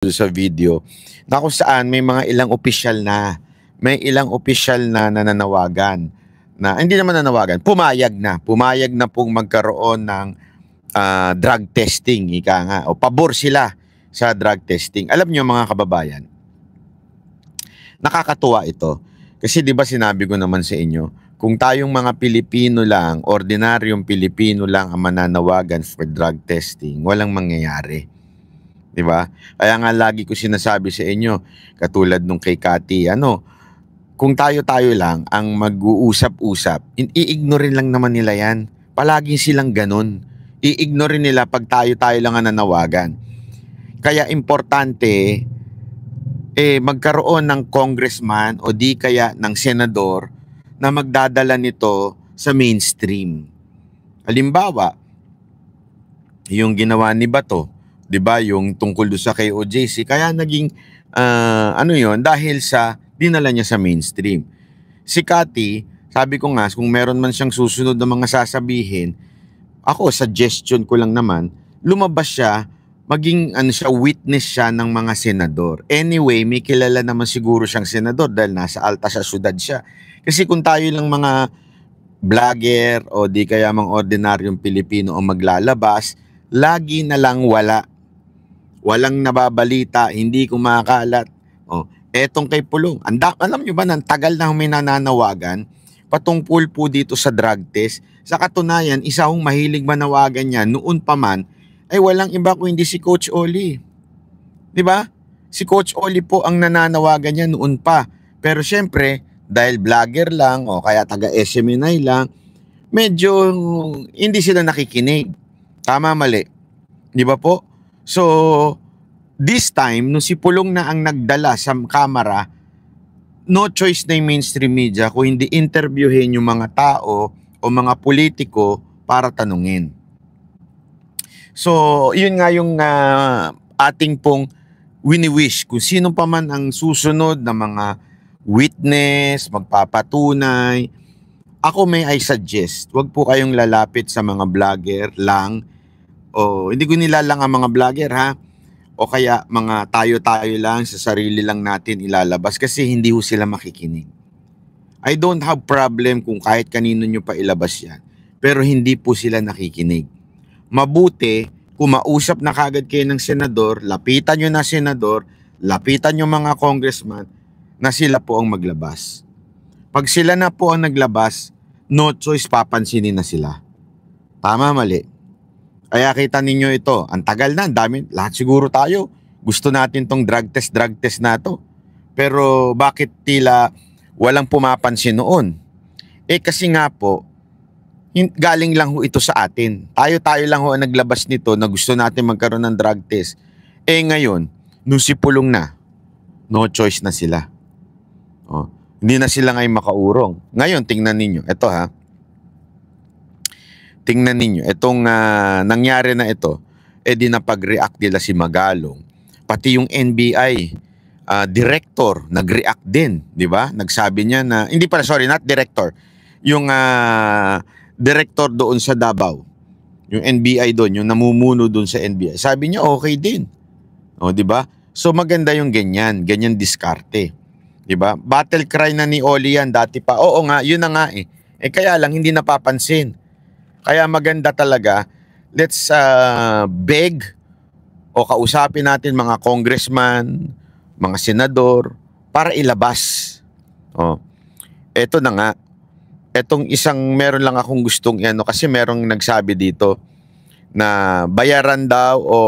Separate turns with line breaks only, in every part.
sa video na kung saan may mga ilang opisyal na, nananawagan na hindi naman nanawagan, pumayag na pong magkaroon ng drug testing, ika nga, o pabor sila sa drug testing. Alam niyo mga kababayan, nakakatuwa ito. Kasi 'di ba sinabi ko naman sa inyo, kung tayong mga Pilipino lang, ordinaryong Pilipino lang ang mananawagan for drug testing, walang mangyayari. 'Di ba? Kaya nga lagi ko sinasabi sa inyo, katulad nung kay Cathy, kung tayo-tayo lang ang mag-uusap-usap, i-ignore lang naman nila 'yan. Palagi silang ganun. I-ignore nila pag tayo-tayo lang ang nanawagan. Kaya importante magkaroon ng congressman o di kaya ng senador na magdadala nito sa mainstream. Halimbawa, yung ginawa ni Bato, 'di ba, yung tungkol do sa kay OJC, kaya naging dahil sa dinala niya sa mainstream. Si Cathy, sabi ko nga, kung meron man siyang susunod na mga sasabihin, ako suggestion ko lang naman, lumabas siya, maging witness siya ng mga senador. Anyway, may kilala naman siguro siyang senador dahil nasa alta sa syudad siya. Kasi kung tayo lang mga vlogger o di kaya mga ordinaryong Pilipino o maglalabas, lagi na lang walang nababalita, hindi kumakalat. Etong kay Pulong, alam nyo ba, nang tagal na may nananawagan patungkol po dito sa drug test. Sa katunayan, isa hong mahilig manawagan niya noon pa man, ay walang iba kung hindi si Coach Oli. 'Di ba? Si Coach Oli po ang nananawagan niya noon pa. Pero syempre, dahil vlogger lang o kaya taga SMNI lang, medyo hindi sila nakikinig. Tama, mali. 'Di ba po? So, this time, nung si Pulong na ang nagdala sa kamera, no choice na yung mainstream media kung hindi interviewin yung mga tao o mga politiko para tanungin. So, yun nga yung ating pong wini-wish kung sino pa man ang susunod na mga witness, magpapatunay. Ako I suggest, wag po kayong lalapit sa mga vlogger lang. O hindi ko nilalang ang mga vlogger, ha? O kaya mga tayo-tayo lang, sa sarili lang natin ilalabas kasi hindi ho sila makikinig. I don't have problem kung kahit kanino nyo pa ilabas yan. Pero hindi po sila nakikinig. Mabuti, kung mausap na kagad kayo ng senador, lapitan nyo na senador, lapitan nyo mga congressman, na sila po ang maglabas. Pag sila na po ang naglabas, no choice, papansinin na sila. Tama, mali? Kaya kita ninyo ito, ang tagal na, ang dami, lahat siguro tayo, gusto natin tong drug test na to. Pero bakit tila walang pumapansin noon? Kasi nga po, galing lang ho ito sa atin. Tayo lang ho ang naglabas nito na gusto natin magkaroon ng drug test. Ngayon, nung si Pulong na, no choice na sila. Hindi na sila ngayon makaurong. Ngayon, tingnan ninyo. Ito, ha. Tingnan ninyo. Itong nangyari na ito, di napag-react nila si Magalong. Pati yung NBI director nag-react din, di ba? Nagsabi niya na, not director. Yung director doon sa Davao, yung NBI doon, yung namumuno doon sa NBI, sabi niya okay din. Di ba? So maganda yung ganyan diskarte. Di ba? Battle cry na ni Oli yan dati pa. Oo nga, yun na nga kaya lang hindi napapansin. Kaya maganda talaga, let's beg o kausapin natin mga congressman, mga senador para ilabas. Eto na nga. Etong meron lang akong gustong kasi merong nagsabi dito na bayaran daw o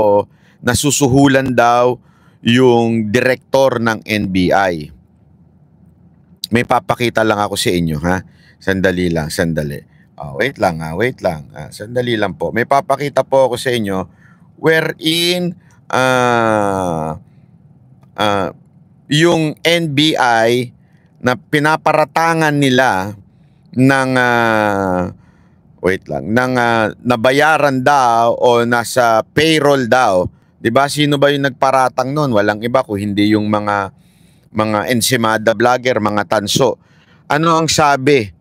nasusuhulan daw yung director ng NBI. May papakita lang ako sa inyo, ha? Sandali lang. Wait lang. Sandali lang po. May papakita po ako sa inyo wherein yung NBI na pinaparatangan nila ng nabayaran daw o nasa payroll daw. 'Di ba? Sino ba yung nagparatang noon? Walang iba kung hindi yung mga ensimada vlogger, mga tanso. Ano ang sabi?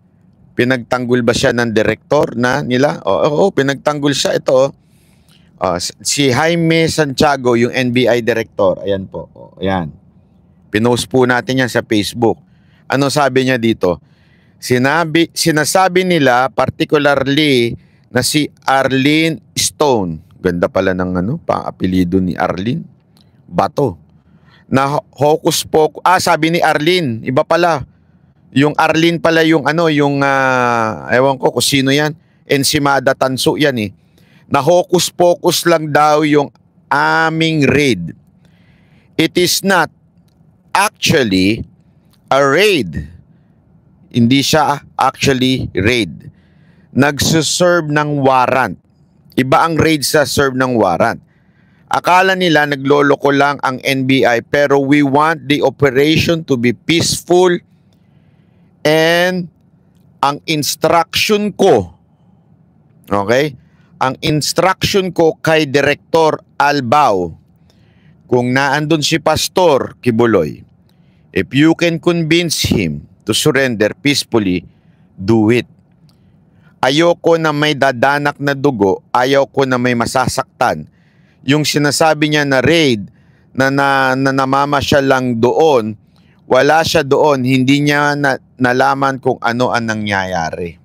Pinagtanggol ba siya ng direktor na nila? Oo, pinagtanggol siya. Ito, Si Jaime Santiago, yung NBI director. Ayan po. Ayan. Pinost po natin yan sa Facebook. Ano sabi niya dito? Sinasabi nila particularly na si Arlene Stone. Ganda pala ng pang-apelido ni Arlene. Bato. Na hocus pocus. Sabi ni Arlene, iba pala. Yung Arlene pala yung ewan ko kung sino yan. Ensimada Tanso yan eh. Na hocus pocus lang daw yung aming raid. It is not actually a raid. Hindi siya actually raid. Nagsuserve ng warrant. Iba ang raid sa serve ng warrant. Akala nila nagloloko lang ang NBI pero we want the operation to be peaceful and ang instruction ko, okay? Ang instruction ko kay Director Albao, kung naandun si Pastor Kibuloy, if you can convince him to surrender peacefully, do it. Ayoko na may dadanak na dugo, ayaw ko na may masasaktan. Yung sinasabi niya na raid, na namamasyal lang doon, wala siya doon, hindi niya nalaman kung ano ang nangyayari.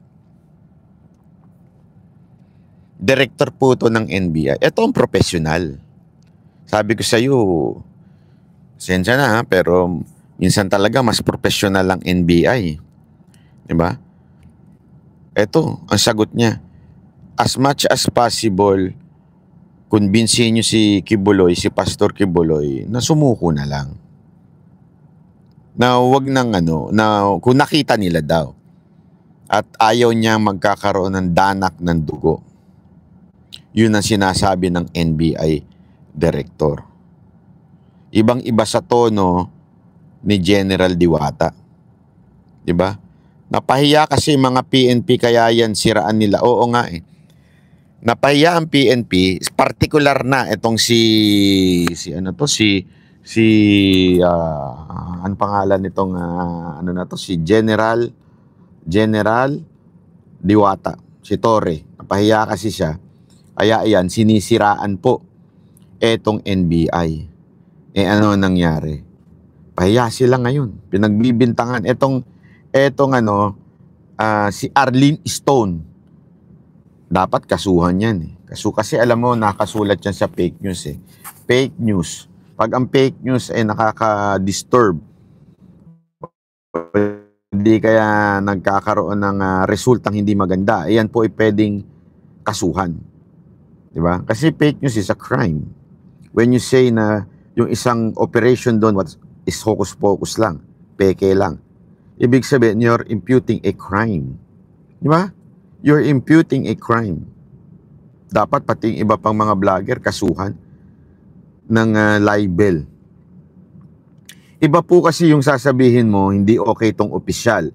Director po to ng NBI. Ito ang professional. Sabi ko sa iyo, sensya na pero minsan talaga mas professional ang NBI. Diba? Ito, ang sagot niya. As much as possible, kumbinsihin niyo si Kibuloy, si Pastor Kibuloy, na sumuko na lang. Na wag nang na kung nakita nila daw. At ayaw niya magkakaroon ng danak ng dugo. Yun ang sinasabi ng NBI Director. Ibang-iba sa tono ni General Diwata. Diba? Napahiya kasi mga PNP kaya yan siraan nila. Oo nga eh. Napahiya ang PNP, particular na itong ano pangalan nitong si General Diwata, si Torre. Napahiya kasi siya. Kaya ayan, sinisiraan po etong NBI. Ano nangyari? Pahiya sila ngayon. Pinagbibintangan. Si Arlene Stone. Dapat kasuhan yan eh. Kasi alam mo, nakasulat yan sa fake news eh. Fake news. Pag ang fake news ay nakaka-disturb, hindi kaya nagkakaroon ng resultang hindi maganda, ayan po ay pwedeng kasuhan. Diba? Kasi fake news is a crime. When you say na yung isang operation doon is hocus-pocus lang, peke lang, ibig sabihin you're imputing a crime. Diba? You're imputing a crime. Dapat pati yung iba pang mga vlogger kasuhan ng libel. Iba po kasi yung sasabihin mo, hindi okay tong opisyal.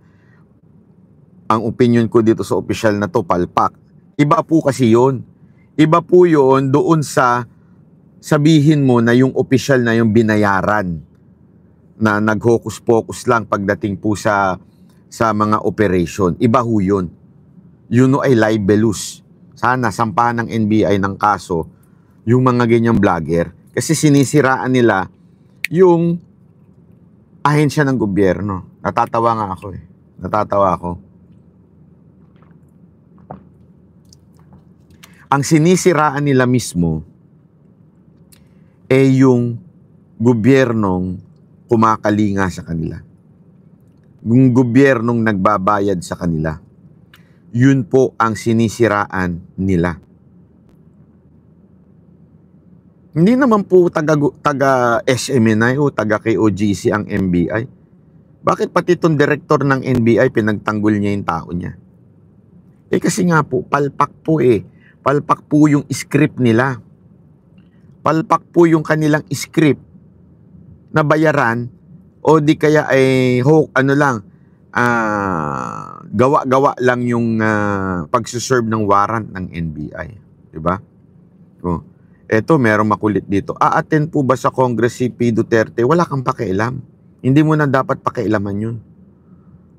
Ang opinion ko dito sa opisyal na to, palpak. Iba po kasi yun. Iba po yun doon sa sabihin mo na yung opisyal na yung binayaran na nag-hocus-pocus lang pagdating po sa mga operation. Iba ho yun. Yun ay libelous. Sana sampahan ng NBI ng kaso yung mga ganyang vlogger kasi sinisiraan nila yung ahensya ng gobyerno. Natatawa nga ako eh. Natatawa ako. Ang sinisiraan nila mismo ay yung gobyernong kumakalinga sa kanila. Yung gobyernong nagbabayad sa kanila. Yun po ang sinisiraan nila. Hindi naman po taga SMNI o taga KOGC ang NBI. Bakit pati itong director ng NBI pinagtanggol niya yung tao niya? Kasi nga po, palpak po eh. Palpak po yung script nila. Palpak po yung kanilang script na bayaran o di kaya ay gawa-gawa lang yung pagsuserve ng warrant ng NBI. Diba? Eto, merong makulit dito. A-attend po ba sa Congress si P. Duterte? Wala kang pakialam. Hindi mo na dapat pakialaman yun.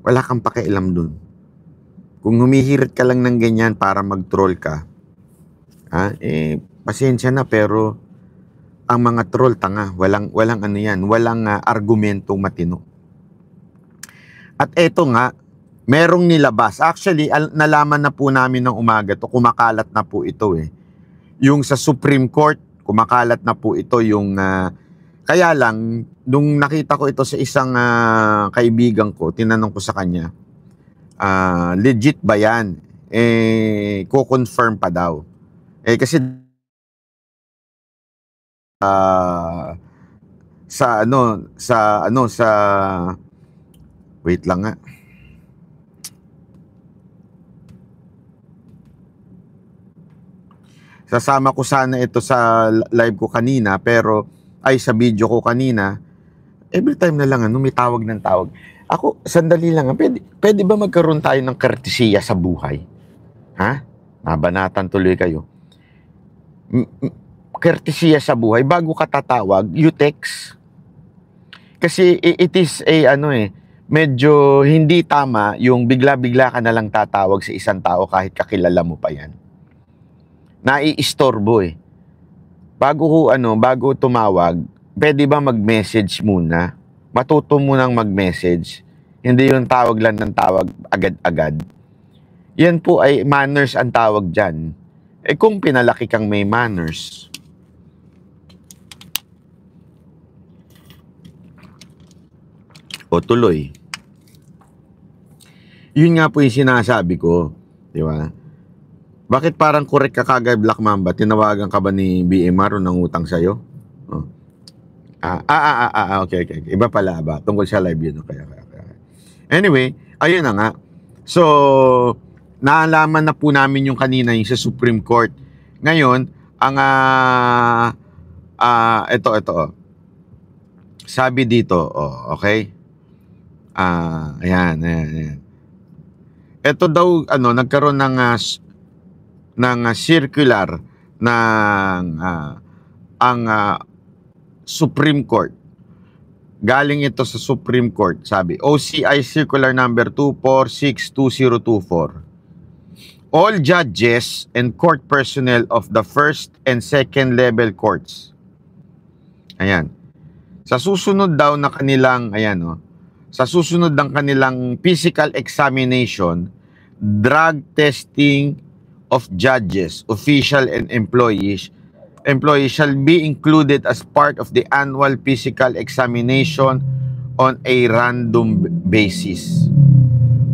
Wala kang pakialam dun. Kung humihirit ka lang ng ganyan para mag-troll ka, pasensya na, pero ang mga troll tanga, walang ano yan, walang argumentong matino. At eto nga, merong nilabas. Actually, nalaman na po namin ng umaga to, kumakalat na po ito eh. Yung sa Supreme Court, kumakalat na po ito yung kaya lang nung nakita ko ito sa isang kaibigan ko, tinanong ko sa kanya, legit ba yan? Ko-confirm pa daw. Kasi sa wait lang nga. Sasama ko sana ito sa live ko kanina, pero sa video ko kanina, every time na lang may tawag ng tawag. Ako, sandali lang, pwede ba magkaroon tayo ng courtesya sa buhay? Ha? Mabanatan tuloy kayo. Courtesya sa buhay, bago ka tatawag, you text. Kasi it is medyo hindi tama yung bigla-bigla ka na lang tatawag sa isang tao kahit kakilala mo pa yan. Naiistorbo eh. Bago tumawag, pwede ba mag-message muna? Matuto mo nang mag-message. Hindi yung tawag lang ng tawag agad-agad. Yan po ay manners ang tawag dyan. Kung pinalaki kang may manners, o tuloy. Yun nga po yung sinasabi ko. Di ba? Bakit parang correct ka kagad, Black Mamba? Tinawagan ka ba ni BMR o nangutang sa'yo? Oh. Okay. Iba pala ba? Tungkol sa live yun. Okay. Anyway, ayun na nga. So, naalaman na po namin yung kanina yung sa Supreme Court. Ngayon, ang ito. Sabi dito, okay? Ayan. Ito daw, nagkaroon ng circular ng ang Supreme Court. Galing ito sa Supreme Court, sabi, OCI Circular number 246-2024. All judges and court personnel of the first and second level courts. Ayan. Sa susunod daw na kanilang, sa susunod ng kanilang physical examination, drug testing of judges, official and employees shall be included as part of the annual physical examination on a random basis.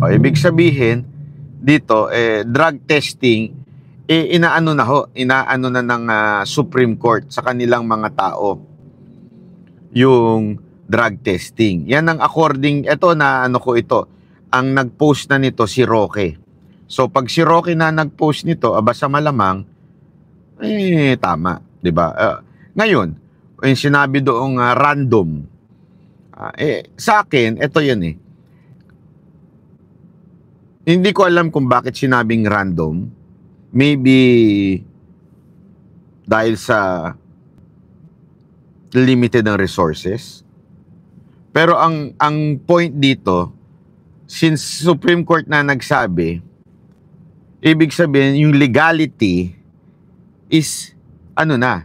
Ibig sabihin dito, drug testing inaano na ng Supreme Court sa kanilang mga tao yung drug testing. Yan ang according, ito ang nag-post na nito si Roque. So pag si Roque na nag-post nito, sa malamang tama, 'di ba? Ngayon, yung sinabi doong random. Sa akin, ito 'yan Hindi ko alam kung bakit sinabing random. Maybe dahil sa limited ang resources. Pero ang point dito, since Supreme Court na nagsabi, ibig sabihin yung legality is na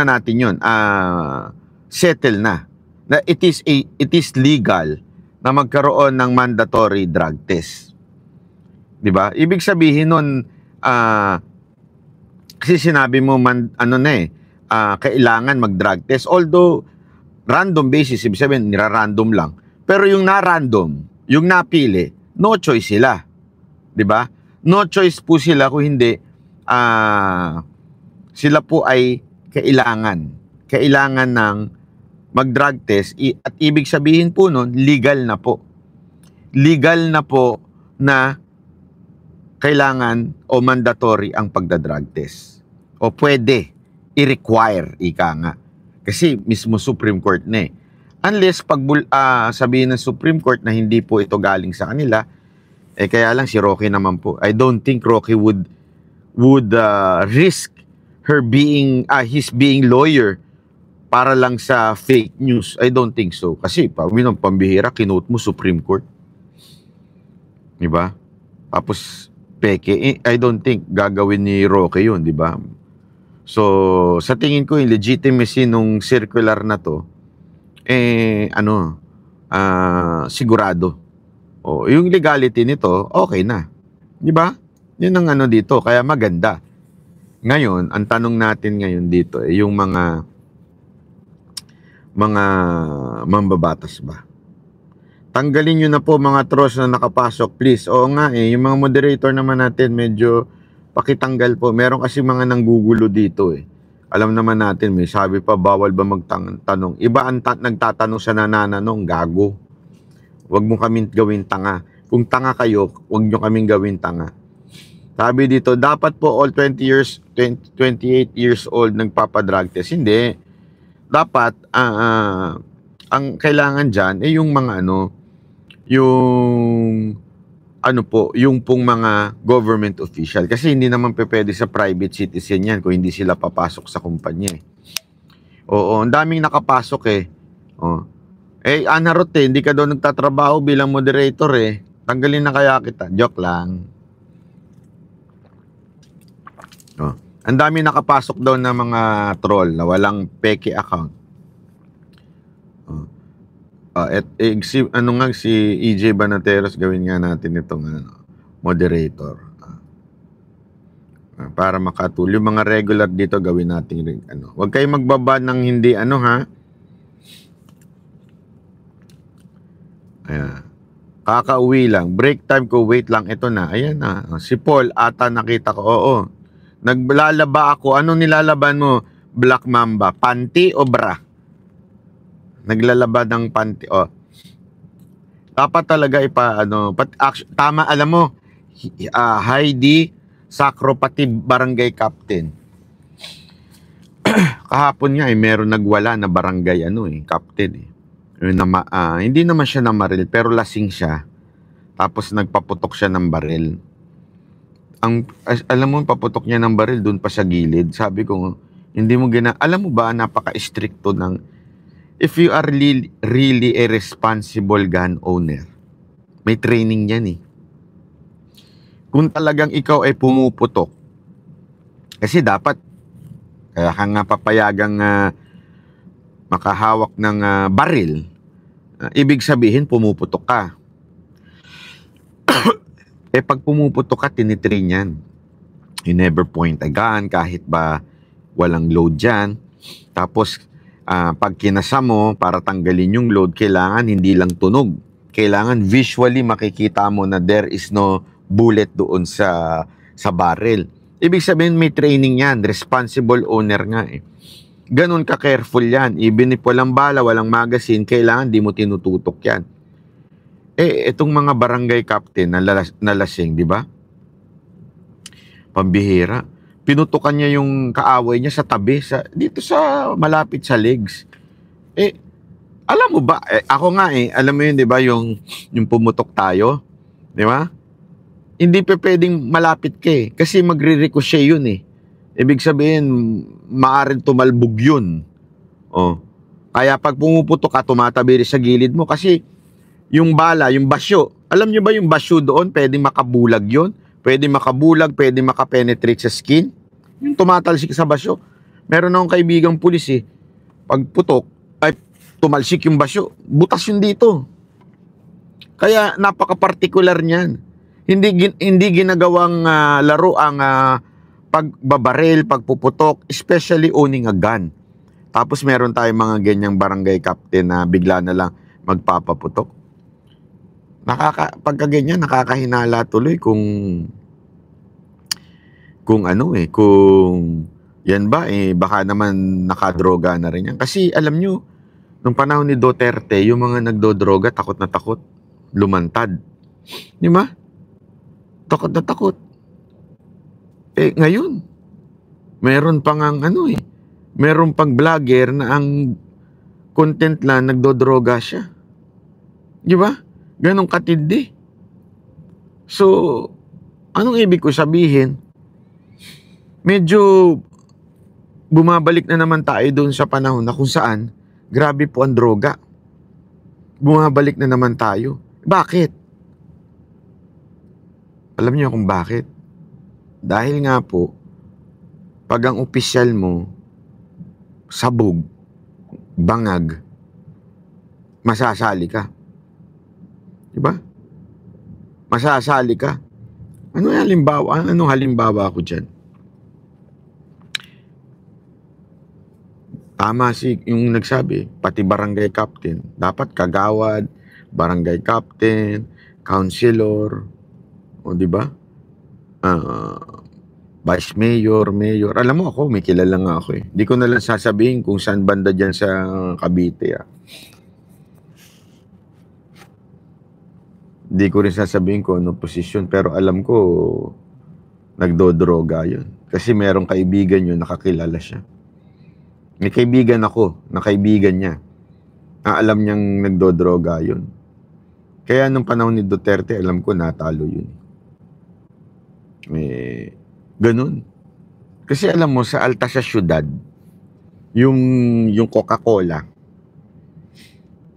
natin yun, settle na it is legal na magkaroon ng mandatory drug test, di ba? Ibig sabihin nun, kasi sinabi mo kailangan mag-drug test, although random basis, ibig sabihin nira-random lang, pero yung na-random, yung napili, no choice sila, di ba? No choice po sila kung hindi sila po ay kailangan ng mag-drug test, at ibig sabihin po nun, legal na po na kailangan o mandatory ang pagda-drug test, o pwede i-require, ika nga, kasi mismo Supreme Court na unless sabihin ng Supreme Court na hindi po ito galing sa kanila, kaya lang si Roque naman po, I don't think Roque would risk his being lawyer para lang sa fake news. I don't think so. Kasi pambihira, kinote mo Supreme Court. Diba? Tapos peke, I don't think gagawin ni Roque yun, diba? So, sa tingin ko, yung legitimacy nung circular na to, sigurado. O, yung legality nito, okay na. Di ba? Yun ang ano dito, kaya maganda. Ngayon, ang tanong natin ngayon dito, yung mga mambabatas ba? Tanggalin nyo na po mga trolls na nakapasok, please. Oo nga yung mga moderator naman natin, medyo pakitanggal po. Meron kasi mga nanggugulo dito Alam naman natin, may sabi pa, bawal ba magtanong? Iba ang nagtatanong sa nananong, gago. Huwag mo kaming gawin tanga. Kung tanga kayo, huwag nyo kaming gawin tanga. Sabi dito, dapat po all 28 years old nagpapadrug test. Hindi. Dapat, ang kailangan dyan, yung mga yung pong mga government official. Kasi hindi naman pwede sa private citizen yan kung hindi sila papasok sa kumpanya Oo, ang daming nakapasok Anarot hindi ka daw nagtatrabaho bilang moderator Tanggalin na kaya kita. Joke lang. Ang daming nakapasok daw na mga troll na walang peke account. Si EJ Banateros, gawin nga natin itong moderator. Para makatulong. Yung mga regular dito, gawin natin rin. Huwag kayong magbaba ng hindi ha. Ayan. Kakauwi lang. Break time ko, wait lang. Ito na. Ayan na. Si Paul, ata nakita ko. Oo. Naglalaba ako. Anong nilalaban mo? Black Mamba. Panty o bra? Naglalaba ng panty. Dapat talaga tama, alam mo, Heidi Sacro, pati barangay captain. Kahapon nga meron nagwala na barangay captain hindi naman siya namaril, pero lasing siya. Tapos nagpaputok siya ng baril. Alam mo, paputok niya ng baril doon pa sa gilid. Sabi ko, hindi mo alam mo ba, napaka-stricto ng if you are really a responsible gun owner, may training yan Kung talagang ikaw ay pumuputok, kasi dapat, kaya ka nga papayagang makahawak ng baril, ibig sabihin pumuputok ka. Pag pumuputok ka, tinitrain yan. You never point a gun, kahit ba walang load dyan. Tapos, pag kinasa mo para tanggalin yung load, kailangan hindi lang tunog. Kailangan visually makikita mo na there is no bullet doon sa barrel. Ibig sabihin may training yan, responsible owner nga Ganun ka careful yan. Even if walang bala, walang magazine, kailangan di mo tinututok yan. Itong mga barangay captain na lasing, di ba? Pambihira. Pinutukan niya yung kaaway niya sa tabi, dito sa malapit sa legs. Alam mo ba, ako nga alam mo yun, di ba, yung pumutok tayo, di ba? Hindi pwedeng malapit ka kasi magre-ricochet yun Ibig sabihin, maaaring tumalbog yun. Kaya pag pumuputok ka, tumatabi rin sa gilid mo kasi yung bala, yung basyo, alam nyo ba yung basyo doon, pwedeng makabulag yun? Pwede makabulag, pwede makapenetrate sa skin. Yung tumatalsik sa basyo. Meron akong kaibigang pulis Pag putok, ay tumalsik yung basyo. Butas yun dito. Kaya napaka-particular niyan. Hindi ginagawang laro ang pagbabaril, pagpuputok, especially owning a gun. Tapos meron tayong mga ganyang barangay captain na bigla na lang magpapaputok. Pagka ganyan, nakakahinala tuloy kung kung yan ba baka naman nakadroga na rin yan. Kasi alam nyo, nung panahon ni Duterte, yung mga nagdodroga, takot na takot, lumantad. Di ba? Takot na takot. Ngayon, meron pang meron pang vlogger na ang content lang, nagdodroga siya. Di ba? Ganong katindi. So, anong ibig ko sabihin? Medyo bumabalik na naman tayo doon sa panahon na kung saan grabe po ang droga. Bumabalik na naman tayo. Bakit? Alam niyo kung bakit? Dahil nga po, Pag ang opisyal mo, sabog, bangag, masasali ka. Diba? Masasali ka. Anong halimbawa ko dyan? Tama si yung nagsabi, pati barangay captain. Dapat kagawad, barangay captain, councilor, o di ba? Vice mayor, mayor. Alam mo ako, may kilala nga ako eh. Di ko na lang sasabihin kung saan banda dyan sa Cavite. Di ko rin sasabihin kung anong posisyon, pero alam ko, nagdodroga yun. Kasi merong kaibigan yun, nakakilala siya. May kaibigan ako, na kaibigan niya, na alam niyang nagdodroga yun. Kaya nung panahon ni Duterte, alam ko natalo yun. Ganun. Kasi alam mo, sa alta sa syudad, yung Coca-Cola,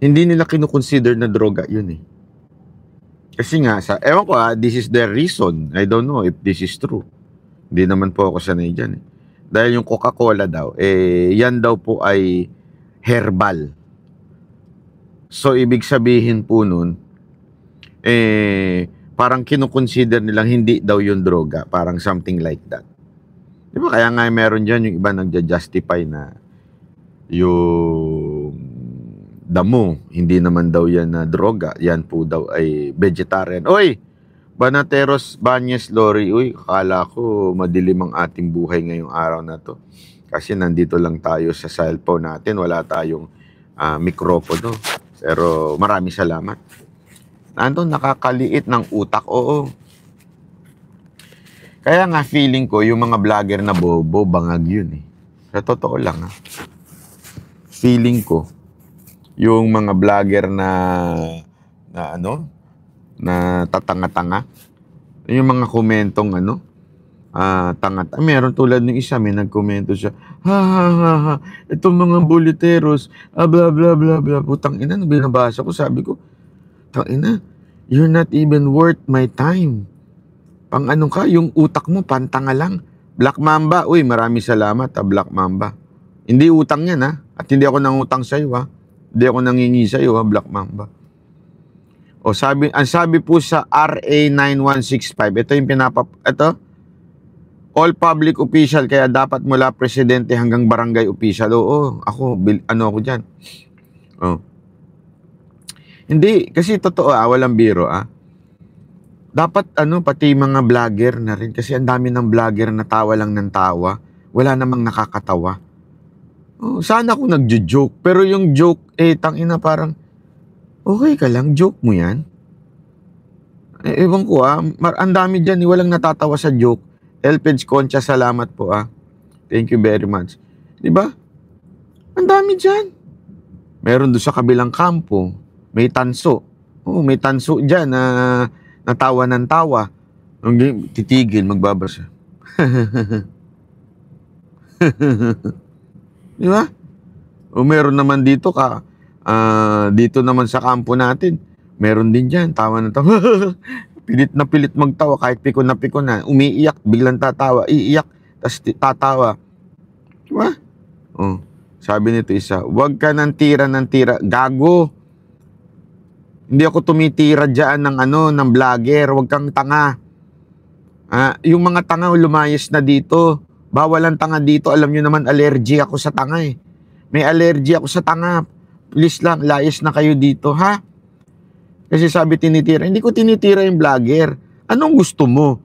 hindi nila kinukonsider na droga yun eh. Kasi nga, ewan ko this is the reason. I don't know if this is true. Hindi naman po ako sanay dyan eh. Dahil yung Coca-Cola daw, yan daw po ay herbal. So, ibig sabihin po nun, parang kinukonsider nilang hindi daw yung droga. Parang something like that. Di ba? Kaya nga meron dyan yung iba nagja-justify na yung damo, hindi naman daw yan na droga. Yan po daw ay vegetarian. Oy! Banateros, Banyes, Lori, uy, akala ko madilim ang ating buhay ngayong araw na to. Kasi nandito lang tayo sa cellphone natin, wala tayong mikropono. Pero maraming salamat. Nandun, nakakaliit ng utak, oo. Kaya nga feeling ko, yung mga vlogger na bobo, bangag yun eh. Sa totoo lang Feeling ko, yung mga vlogger na tatanga-tanga. Yung mga komentong tanga. Meron tulad ng isa, may nagkomento siya, ha, itong mga buliteros, bla bla bla bla. Putang ina, binabasa ko, sabi ko, tangina, you're not even worth my time. Pang ka, yung utak mo, pantanga lang. Black Mamba, uy, maraming salamat Black Mamba. Hindi utang yan at hindi ako nangutang sa'yo Hindi ako nangingi sa'yo Black Mamba. O ang sabi po sa RA 9165, ito yung all public official, kaya dapat mula presidente hanggang barangay official. Oo, ako diyan. Hindi kasi totoo walang biro Dapat pati mga vlogger na rin, kasi ang dami ng vlogger na tawa lang ng tawa, wala namang nakakatawa. Sana ako nagjo-joke, pero yung joke tangina parang okay ka lang, joke mo yan. Ewan ko ang dami dyan, walang natatawa sa joke. Elpeds Concha, salamat po Thank you very much. Diba? Ang dami dyan. Meron doon sa kabilang kampo, may tanso. May tanso dyan na natawa ng tawa. Titigil, magbabasa. Diba? Meron naman dito dito naman sa kampo natin, meron din dyan, tawa ng tawa. pilit magtawa, kahit pikon na, umiiyak, biglang tatawa, iiyak, tas tatawa. Diba? Sabi nito isa, wag ka ng tira, gago. Hindi ako tumitira dyan ng vlogger, wag kang tanga. Yung mga tanga lumayas na dito, bawal ang tanga dito, alam nyo naman, allergy ako sa tanga May allergy ako sa tanga. Please lang, layas na kayo dito, Kasi sabi tinitira. Hindi ko tinitira yung vlogger. Anong gusto mo?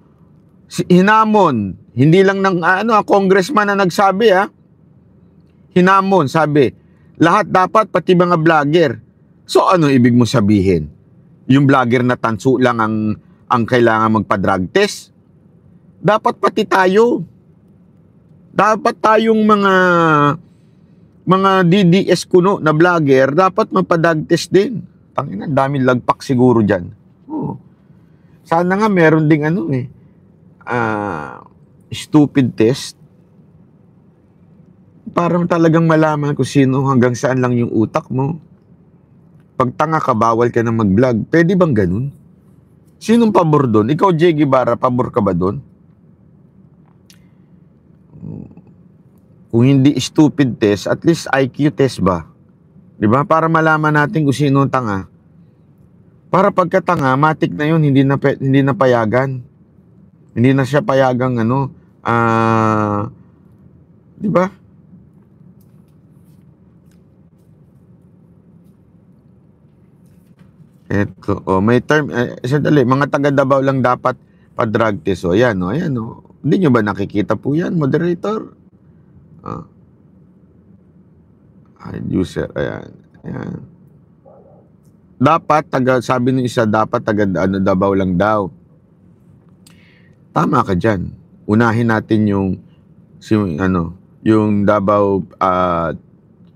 Hinamon. Hindi lang ng congressman na nagsabi, Hinamon, sabi. Lahat dapat, pati mga vlogger. So, ano ibig mo sabihin? Yung vlogger na tanso lang ang kailangan magpa-drug test? Dapat pati tayo. Dapat tayong mga DDS kuno na vlogger, dapat magpa-drug test din. Tangina, daming lagpak siguro dyan. Sana nga meron ding stupid test. Para talagang malaman kung sino, hanggang saan lang yung utak mo. Pag tanga ka, bawal ka na mag-vlog. Pwede bang ganun? Sinong pabor doon? Ikaw, Jay Guevara, pabor ka ba doon? kung hindi stupid test, at least IQ test ba? 'Di ba? Para malaman natin kung sino ang tanga. Para pagkatanga, matik na 'yun, hindi na payagan. Hindi na siya payagang 'di ba? Eto, may term, sandali, mga taga Davao lang dapat pa-drug test. Ayan, ayan. Hindi nyo ba nakikita po yan, moderator? User, ayan. Dapat, sabi ng isa, dapat taga Davao lang daw. Tama ka dyan. Unahin natin yung Davao,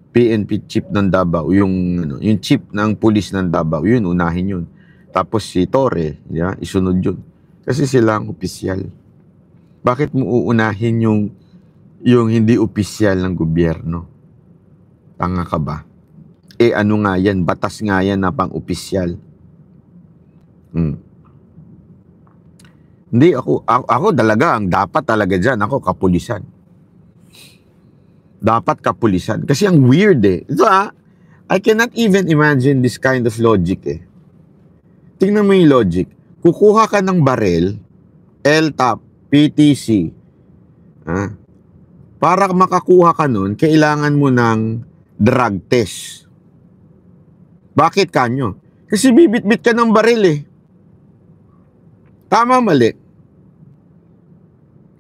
PNP chief ng Davao, yung chief ng pulis ng Davao, yun, unahin yun. Tapos si Torre, isunod yun. Kasi sila ang opisyal. Bakit mo uunahin yung hindi opisyal ng gobyerno? Tanga ka ba? Ano nga yan? Batas nga yan na pang opisyal. Hindi, ako talaga, ang dapat talaga dyan, ako kapulisan. Dapat kapulisan. Kasi ang weird Ito I cannot even imagine this kind of logic Tingnan mo yung logic. Kukuha ka ng barel, LTAP, PTC. Para makakuha ka nun, kailangan mo ng drug test. Bakit kanyo? Kasi bibit-bit ka ng barel Tama, mali?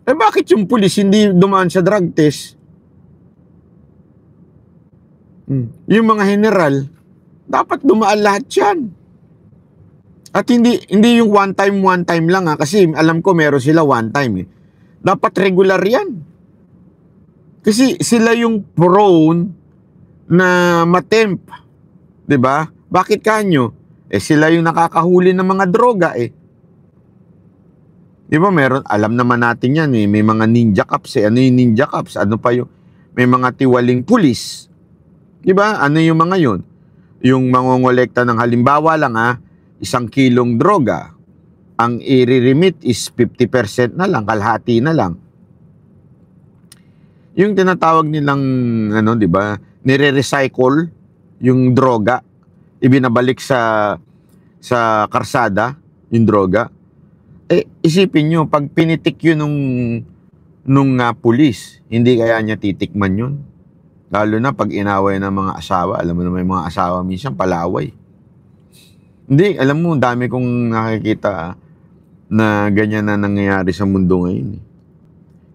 Bakit yung pulis hindi dumaan sa drug test? Yung mga general, dapat dumaan lahat yan. At hindi yung one time lang kasi alam ko meron sila one time Dapat regular yan. Kasi sila yung prone na matemp. 'Di ba? Bakit kanyo? Sila yung nakakahuli ng mga droga 'Di ba meron, alam naman natin yan may mga ninja cops Ano yung ninja cops? Ano pa yung, may mga tiwaling pulis. 'Di ba? Ano yung mga yun? Yung mangongolekta ng halimbawa lang 1 kilong droga. Ang i-remit is 50% na lang, kalahati na lang. Yung tinatawag nilang 'di ba? Nire-recycle yung droga, ibinabalik sa karsada yung droga. Isipin nyo, pag pinitik yun nung pulis, hindi kaya niya titikman yun? Lalo na pag inaway ng mga asawa. Alam mo na may mga asawa minsan palaway. Hindi, alam mo, dami kong nakikita na ganyan na nangyayari sa mundo ngayon.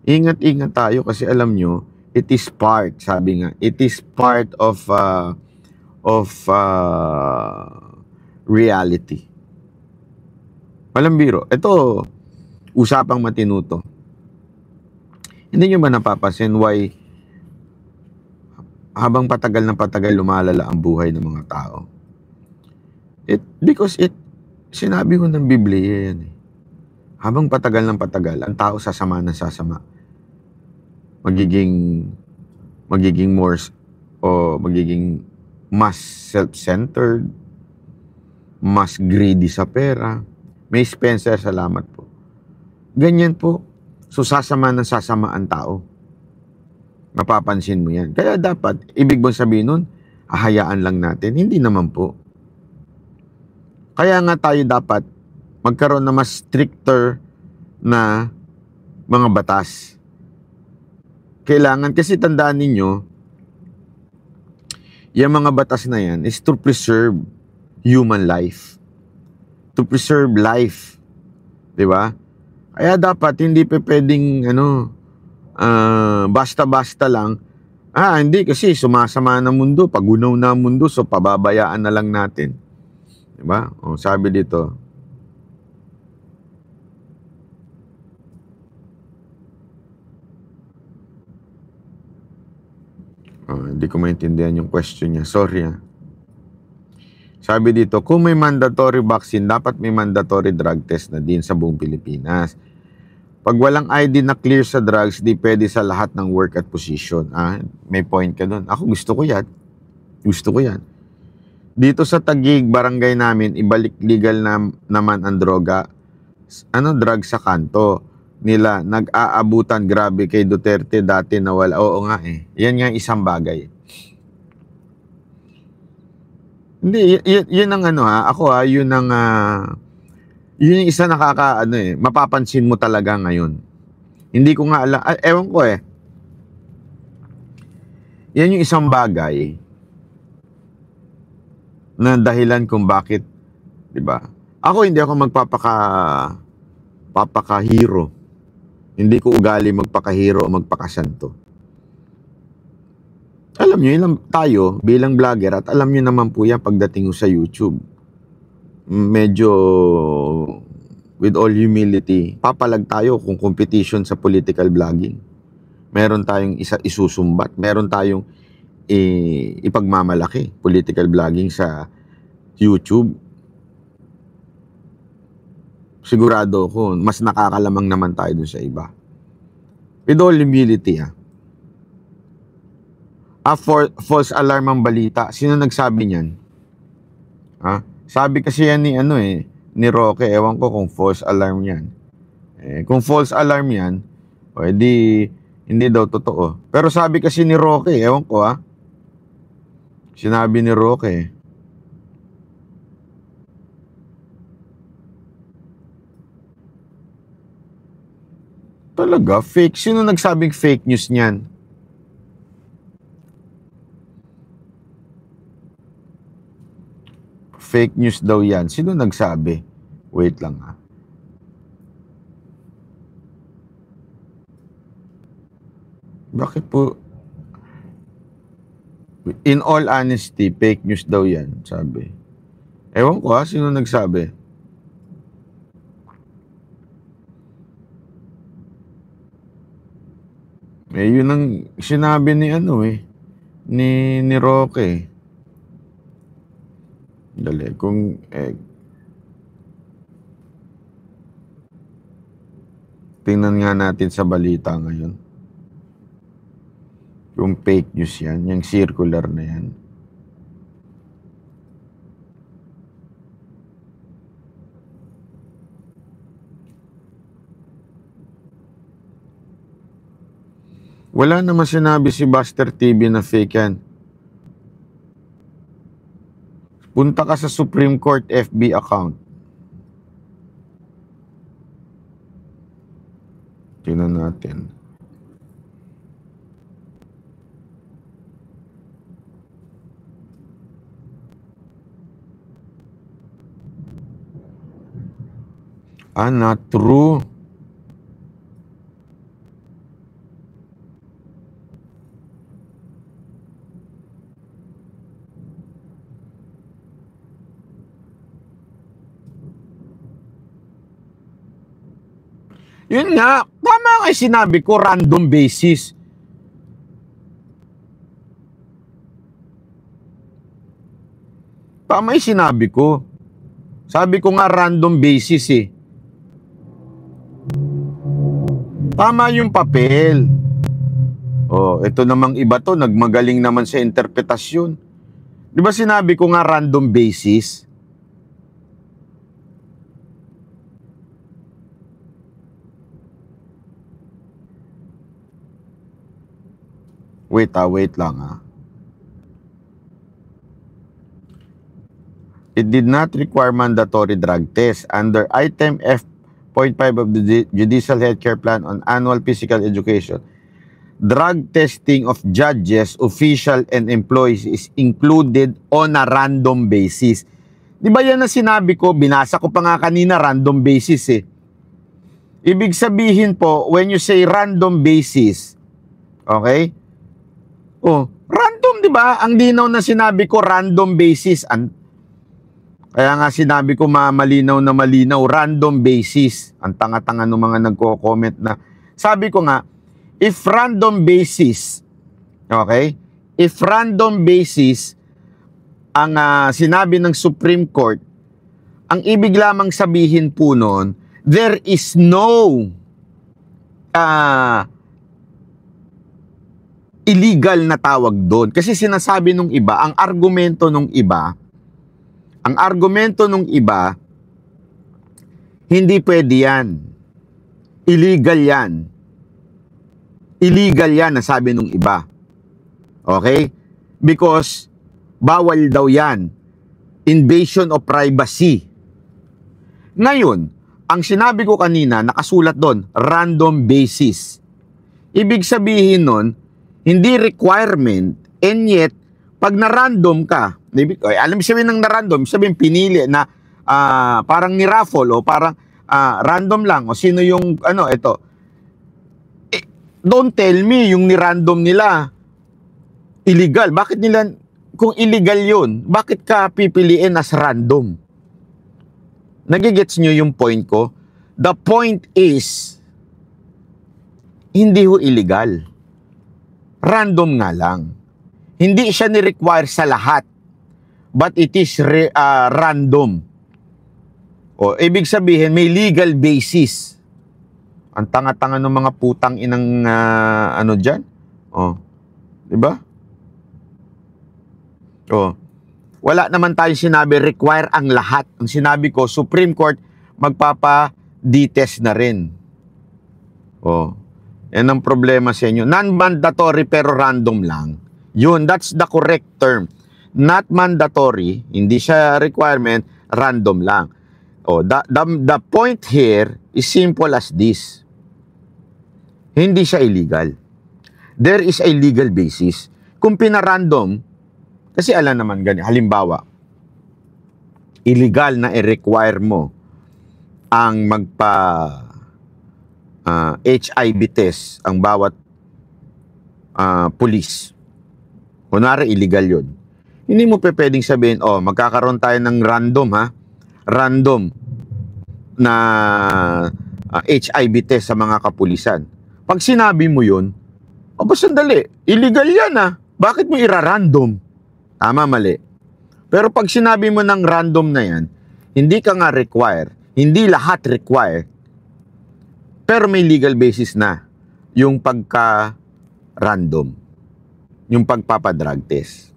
Ingat-ingat tayo kasi alam nyo, it is part, sabi nga, it is part of reality. Walang biro. Ito, usapang matinuto. Hindi nyo ba napapansin why habang patagal ng patagal lumalala ang buhay ng mga tao? Because sinabi ko ng Biblia yan Habang patagal ng patagal, ang tao sasama ng sasama. Magiging mas self-centered, mas greedy sa pera. May Spencer, salamat po. Ganyan po. So, sasama ng sasama ang tao. Mapapansin mo yan. Kaya dapat, ibig bang sabihin nun, hahayaan lang natin? Hindi naman po. Kaya nga tayo dapat magkaroon na mas stricter na mga batas. Kailangan, kasi tandaan ninyo, yung mga batas na yan is to preserve human life. To preserve life. Diba? Kaya dapat hindi pa pwedeng basta-basta lang. Hindi kasi sumasama na mundo, pagunaw na mundo, so pababayaan na lang natin. Diba? Sabi dito, hindi ko maintindihan yung question niya. Sorry Sabi dito, kung may mandatory vaccine, dapat may mandatory drug test na din sa buong Pilipinas. Pag walang ID na clear sa drugs, di pwede sa lahat ng work at position. May point ka doon. Ako gusto ko yan. Dito sa Taguig, barangay namin, ibalik legal naman ang droga. Drug sa kanto. nila nag-aabutan. Grabe kay Duterte dati na wala. Oo nga eh. Yan nga isang bagay. Hindi, yun ang ano ha. Ako ha, yun ang yun yung isa nakaka mapapansin mo talaga ngayon. Hindi ko nga alam, ewan ko eh. Yan yung isang bagay na dahilan kung bakit, 'di ba? Ako hindi ako magpapaka-hero. Hindi ko ugali magpaka-hero o magpaka-santo. Alam niyo, ilang tayo bilang vlogger at alam niyo naman po yan pagdating sa YouTube. Medyo with all humility, papalag tayo kung competition sa political vlogging. Meron tayong isusumbat, meron tayong ipagmamalaki political vlogging sa YouTube. Sigurado ko, mas nakakalamang naman tayo dun sa iba. With all humility, false alarm ang balita. Sino nagsabi niyan? Sabi kasi yan ni Roque, ewan ko kung false alarm yan. Kung false alarm yan, hindi daw totoo. Pero sabi kasi ni Roque, ewan ko sinabi ni Roque, talaga, fake. Sino nagsabing fake news niyan? Fake news daw yan. Sino nagsabi? Wait lang Bakit po? In all honesty, fake news daw yan, sabi. Ewan ko sino nagsabi? Yun ang sinabi ni ni Roque. Dali, kung tingnan nga natin sa balita ngayon. Yung fake news yan, yung circular na yan. Wala naman sinabi si Buster TV na fake yan. Punta ka sa Supreme Court FB account. Tingnan natin. Not true. Yun nga, tama nga sinabi ko, random basis. Tama yung sinabi ko. Sabi ko nga random basis Tama yung papel. Ito namang iba to, nagmagaling naman sa interpretasyon. Di ba sinabi ko nga random basis? Wait lang It did not require mandatory drug test under item F.5 of the Judicial Healthcare Plan on Annual Physical Education. Drug testing of judges, official, and employees is included on a random basis. Di ba yan na sinabi ko? Binasa ko pa nga kanina, random basis Ibig sabihin po, when you say random basis, okay? Random, di ba? Ang linaw na sinabi ko, random basis. Kaya nga sinabi ko malinaw na malinaw, random basis. Ang tanga-tanga ng mga nagko-comment na. Sabi ko nga, if random basis, okay? If random basis ang sinabi ng Supreme Court, ang ibig lamang sabihin po noon, there is no illegal na tawag doon. Kasi sinasabi nung iba, ang argumento nung iba, hindi pwede yan. illegal yan. Illegal yan, nasabi nung iba. Okay? Because bawal daw yan. Invasion of privacy. Ngayon, ang sinabi ko kanina, nakasulat doon, random basis. Ibig sabihin nun, hindi requirement, and yet, pag na-random ka, alam mo sabihin ng na-random, sabihin pinili na parang ni-raffle o parang random lang, o sino yung, ito. Don't tell me yung ni-random nila, illegal. Bakit nila, kung illegal yun, bakit ka pipiliin as random? Nagigets nyo yung point ko? The point is, hindi ho illegal. Random nga lang. Hindi siya ni-require sa lahat. But it is random. O, ibig sabihin, may legal basis. Ang tanga-tanga ng mga putang inang dyan. O, diba? O, wala naman tayong sinabi require ang lahat. Ang sinabi ko, Supreme Court magpapa-detest na rin. Oh. Yan ang problema sa inyo. Non-mandatory pero random lang. Yun, that's the correct term. Not mandatory, hindi siya requirement, random lang. Oh, the point here is simple as this. Hindi siya illegal. There is a legal basis. Kung pinarandom, kasi alam naman ganyan, halimbawa, illegal na i-require mo ang HIV test ang bawat pulis. Kunwari, illegal yun. Hindi mo pwedeng sabihin, magkakaroon tayo ng random na HIV test sa mga kapulisan. Pag sinabi mo yun, sandali, illegal yan Bakit mo ira-random? Tama, mali. Pero pag sinabi mo ng random na yan, hindi ka nga require, hindi lahat require, pero may legal basis na yung pagka-random, yung pagpapadrug test.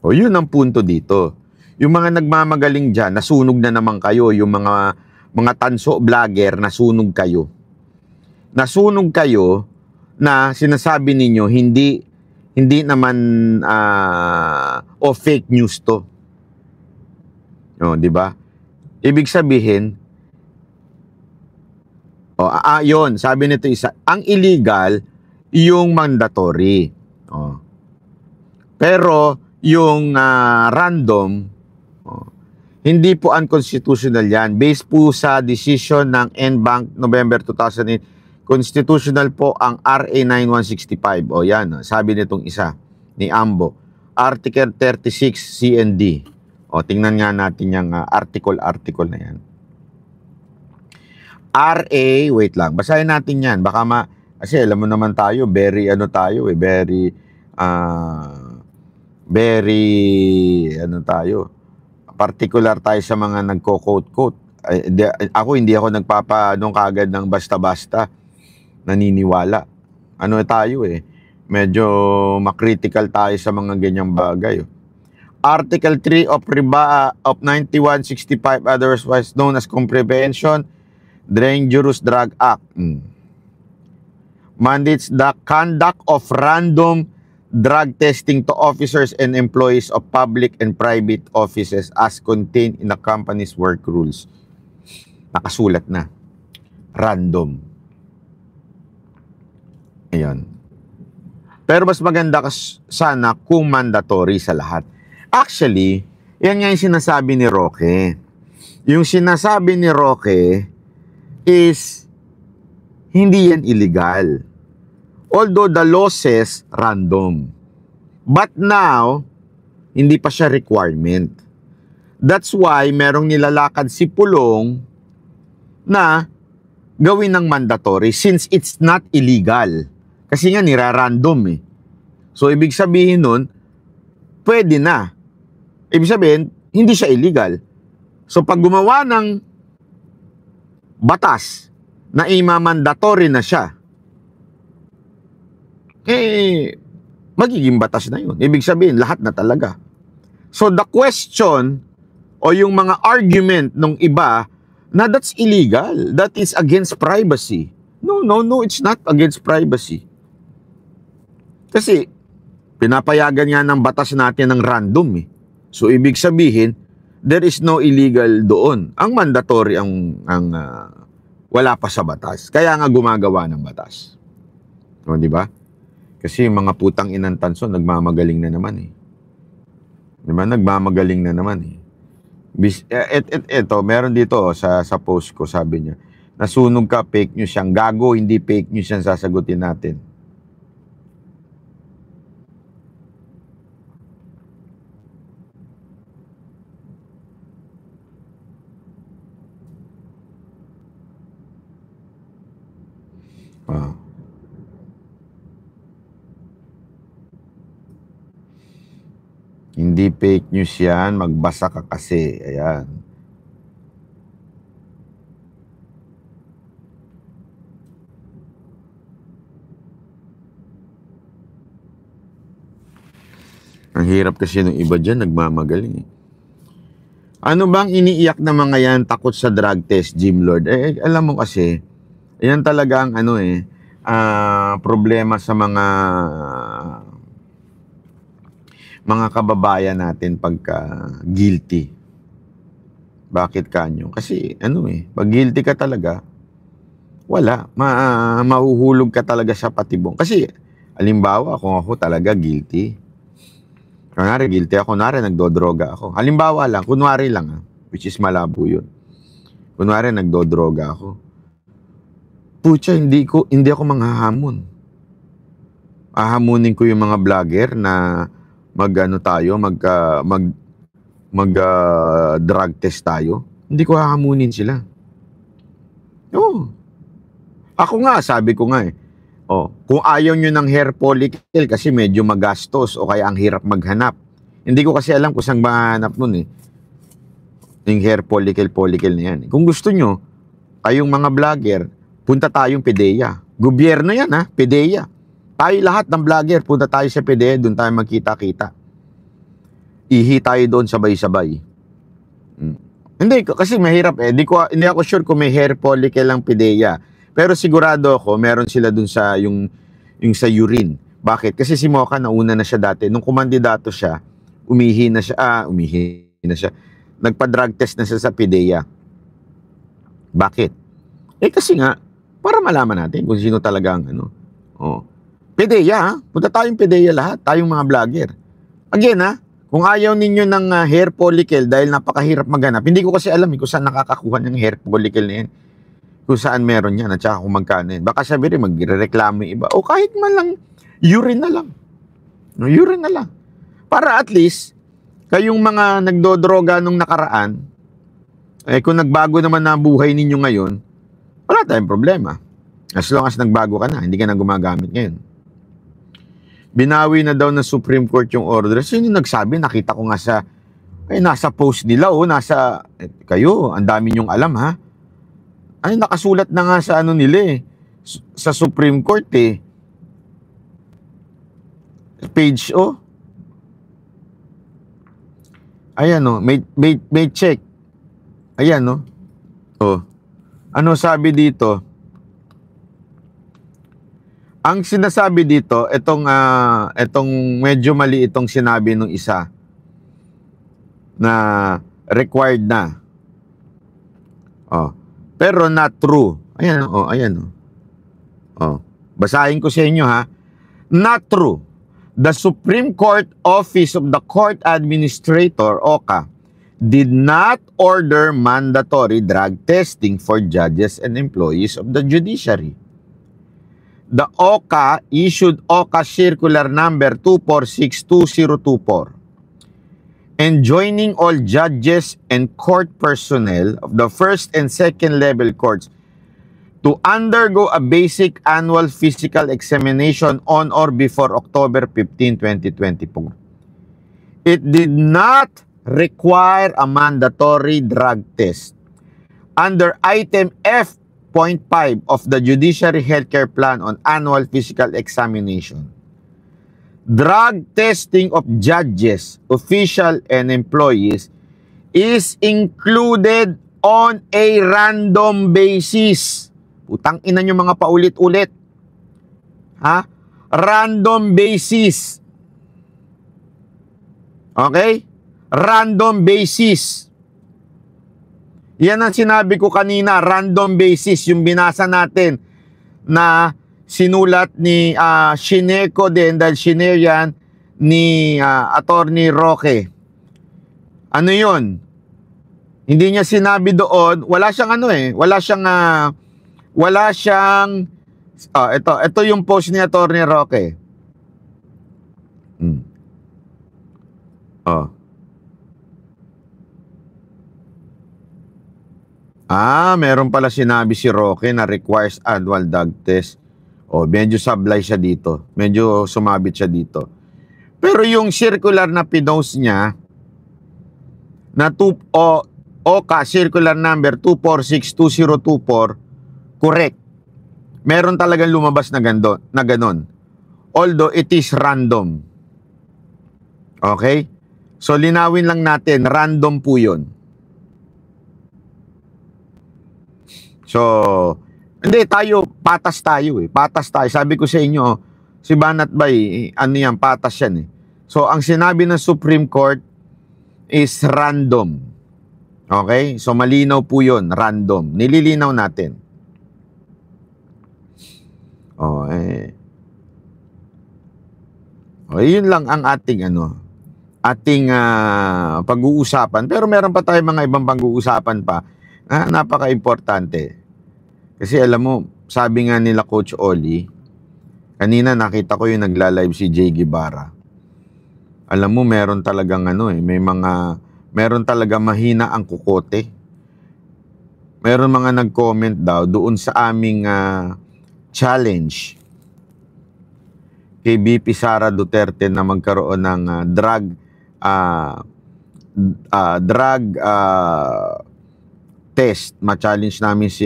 O yun ang punto dito. Yung mga nagmamagaling dyan, nasunog na naman kayo, yung mga tanso vlogger, nasunog kayo. Nasunog kayo na sinasabi ninyo, hindi naman fake news to. Di ba? Ibig sabihin, yun, sabi nito isa, ang illegal, yung mandatory. Pero, yung random, hindi po unconstitutional yan. Based po sa decision ng NBank November 2008, constitutional po ang RA 9165. Yan. Sabi nitong isa, ni Ambo. Article 36 CND. Tingnan nga natin yung article na yan. RA, wait lang. Basahin natin yan. Baka kasi alam mo naman tayo, very, particular tayo sa mga nagko-quote-quote. Hindi ako kagad ng basta-basta naniniwala. Tayo medyo makritical tayo sa mga ganyang bagay. Article 3 of 9165, otherwise known as Comprehension Dangerous Drug Act, mandates the conduct of random drug testing to officers and employees of public and private offices as contained in the company's work rules. Nakasulat na. Random. Ayan. Pero mas maganda sana kung mandatory sa lahat. Actually, yan nga yung sinasabi ni Roque. Yung sinasabi ni Roque is hindi yan illegal. Although the law says random. But now, hindi pa siya requirement. That's why merong nilalakad si Pulong na gawin ng mandatory since it's not illegal. Kasi nga nira-random So, ibig sabihin nun, pwede na. Ibig sabihin, hindi siya illegal. So, pag gumawa ng batas na ima-mandatory na siya, magiging batas na yun. Ibig sabihin, lahat na talaga. So, the question o yung mga argument ng iba na that's illegal. That is against privacy. No, it's not against privacy. Kasi, pinapayagan nga ng batas natin ng random eh. So, ibig sabihin, there is no illegal doon. Ang mandatory wala pa sa batas. Kaya nga gumagawa ng batas. O, di ba? Kasi mga putang inang tanso, nagmamagaling na naman eh. Di ba? Nagmamagaling na naman eh. Ito, meron dito sa post ko, sabi niya, nasunog ka, fake news siyang gago, hindi fake news yan sasagutin natin. Hindi fake news yan, magbasa ka kasi. Ayan. Ang hirap kasi ng iba dyan, nagmamagaling. Ano bang iniiyak na mga yan takot sa drug test, Jim Lord? Alam mo kasi, yan talaga ang problema sa mga kababayan natin pagka guilty. Bakit kanyo? Kasi pag guilty ka talaga, wala. Mahuhulog ka talaga sa patibong. Kasi, halimbawa, kung ako talaga guilty, guilty ako, nagdodroga ako. Halimbawa lang, kunwari lang, which is malabo yun. Kunwari, nagdodroga ako. Pucha, hindi ako manghahamon. Ahamunin ko yung mga vlogger na drug test tayo. Hindi ko hahamunin sila. Oo. Ako nga, sabi ko nga kung ayaw nyo ng hair follicle kasi medyo magastos o kaya ang hirap maghanap. Hindi ko kasi alam kung saan mahanap nun eh. Yung hair follicle na yan. Kung gusto nyo, kayong mga vlogger, punta tayong PDEA. Gobyerno yan PDEA. Tayo lahat ng vlogger, punta tayo sa PDEA, doon tayo magkita-kita. Ihi tayo doon sabay-sabay. Hindi, kasi mahirap Hindi ako sure kung may hair follicle lang PDEA. Pero sigurado ako, meron sila doon sa yung sa urine. Bakit? Kasi si Mocha, nauna na siya dati. Nung kumandidato siya, umihi na siya. Nagpa-drug test na siya sa PDEA. Bakit? Kasi nga, para malaman natin kung sino talaga ang PDEA, punta tayong PDEA lahat, tayong mga vlogger. Again kung ayaw ninyo ng hair follicle dahil napakahirap maghanap, hindi ko kasi alam kung saan nakakakuha ng hair follicle na yan. Kung saan meron yan at saka kung magkano yan. Baka sabi rin, magre-reklamo yung iba. O kahit man lang, urine na lang. Urine na lang. Para at least, kayong mga nagdodroga nung nakaraan, kung nagbago naman na buhay ninyo ngayon, wala tayong problema. As long as nagbago ka na, hindi ka na gumagamit ngayon. Binawi na daw ng Supreme Court yung order. Sino nagsabi? Nakita ko nga nasa post nila kayo, ang dami nyong alam nakasulat na nga sa nila sa Supreme Court Page ayan may check. Ayan ano sabi dito? Ang sinasabi dito, itong medyo mali itong sinabi nung isa na required na. Pero not true. Ayan. Basahin ko sa inyo Not true. The Supreme Court Office of the Court Administrator, OCA, did not order mandatory drug testing for judges and employees of the judiciary. The OCA issued OCA Circular Number 246-2024 enjoining all judges and court personnel of the first and second level courts to undergo a basic annual physical examination on or before October 15, 2024. It did not require a mandatory drug test. Under Item F.5 of the Judiciary Healthcare Plan on Annual Physical Examination, drug testing of judges, officials, and employees is included on a random basis. Putang ina nyo mga paulit-ulit. Ha? Random basis. Okay? Random basis. Yan ang sinabi ko kanina, random basis, yung binasa natin na sinulat ni Shineko din, dahil shinare yan ni Attorney Roque. Ano yun? Hindi niya sinabi doon, wala siyang ito yung post ni Attorney Roque. Meron pala sinabi si Roque na requires annual drug test. Medyo sablay siya dito. Medyo sumabit siya dito. Pero yung circular na pinost niya na OCA circular number 2462024, correct. Meron talagang lumabas na ganon. Although it is random. Okay? So linawin lang natin, random po 'yon. So, hindi patas tayo. Patas tayo. Sabi ko sa inyo, si Banat Bay, patas yan . So, ang sinabi ng Supreme Court is random. Okay? So, malinaw po yun, random. Nililinaw natin. Yun lang ang ating pag-uusapan. Pero meron pa tayong mga ibang pag-uusapan pa na napaka-importante. Kasi alam mo, sabi nga nila Coach Oli, kanina nakita ko yung nagla-live si Jay Guevara. Alam mo, meron talagang meron talaga mahina ang kukote. Meron mga nag-comment daw doon sa aming challenge kay BP Sara Duterte na magkaroon ng drug test. Ma-challenge namin si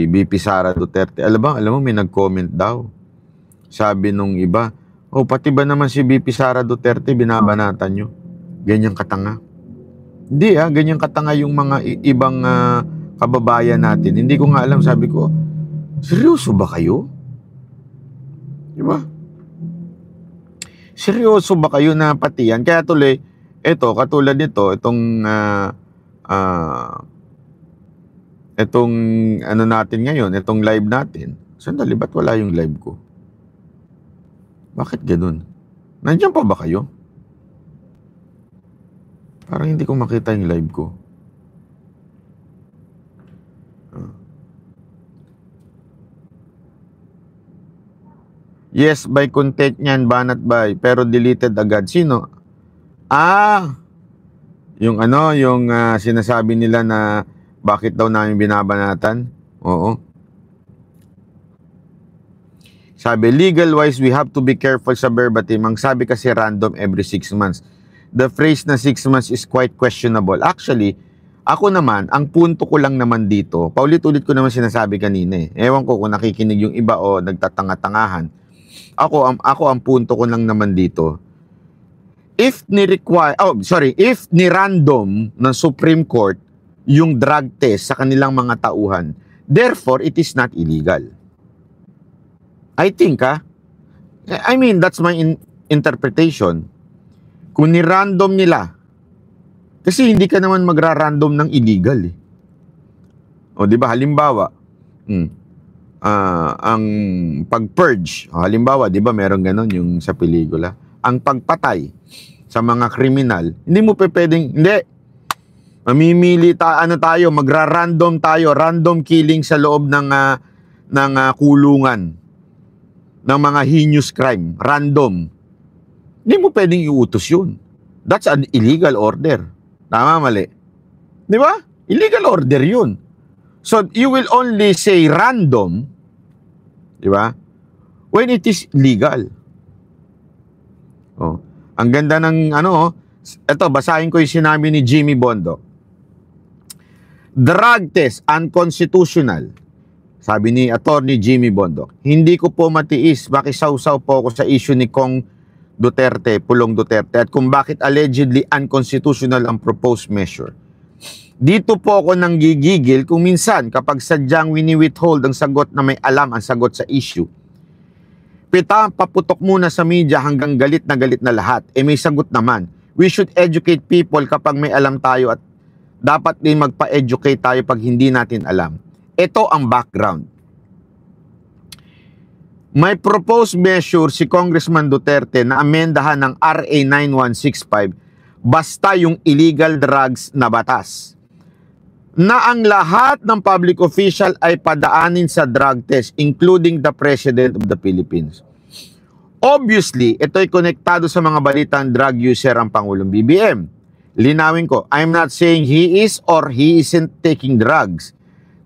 BP Sara Duterte. Alam mo may nag-comment daw. Sabi nung iba, pati ba naman si BP Sara Duterte binabanatan nyo? Ganyang katanga. Hindi ganyang katanga yung mga ibang kababayan natin. Hindi ko nga alam, sabi ko, seryoso ba kayo? Diba? Seryoso ba kayo na pati yan? Kaya tuloy, katulad nito, itong natin ngayon, itong live natin. Sandali, ba't wala yung live ko? Bakit ganun? Nandiyan pa ba kayo? Parang hindi ko makita yung live ko. Yes, by content niyan, Banat Bay, pero deleted agad. Sino? Yung sinasabi nila na bakit daw namin binabanatan? Oo. Sabi, legal-wise, we have to be careful sa verbatim. Ang sabi kasi random every 6 months. The phrase na 6 months is quite questionable. Actually, ako naman, ang punto ko lang naman dito, paulit-ulit ko naman sinasabi kanina . Ewan ko kung nakikinig yung iba o nagtatanga-tangahan. Ako ang punto ko lang naman dito, if ni-random ng Supreme Court yung drug test sa kanilang mga tauhan, therefore, it is not illegal. I think, that's my interpretation. Kung ni-random nila, kasi hindi ka naman magra-random ng illegal . Di ba? Halimbawa, ang pag-purge, halimbawa, di ba meron ganon yung sa pelikula, ang pagpatay sa mga kriminal, hindi mo pwedeng, mamimili tayo, magra-random tayo, random killing sa loob ng kulungan ng mga heinous crime, random. Hindi mo pwedeng iutos yun. That's an illegal order. Tama, mali? Di ba? Illegal order yun. So, you will only say random, di ba, when it is legal. Ang ganda ng basahin ko yung sinabi ni Jimmy Bondo. Drug test unconstitutional. Sabi ni Attorney Jimmy Bondo, hindi ko po matiis, makisawsaw po ako sa issue ni Kong Pulong Duterte, at kung bakit allegedly unconstitutional ang proposed measure. Dito po ako nanggigigil kung minsan kapag sadyang wini-withhold ang sagot na may alam ang sagot sa issue. Paputok muna sa media hanggang galit na lahat. May sagot naman. We should educate people kapag may alam tayo, at dapat din magpa-educate tayo pag hindi natin alam. Ito ang background. May proposed measure si Congressman Duterte na amendahan ng RA 9165 basta yung illegal drugs na batas, na ang lahat ng public official ay padaanin sa drug test, including the President of the Philippines. Obviously, ito'y konektado sa mga balitang drug user ang Pangulong BBM. Linawin ko, I'm not saying he is or he isn't taking drugs.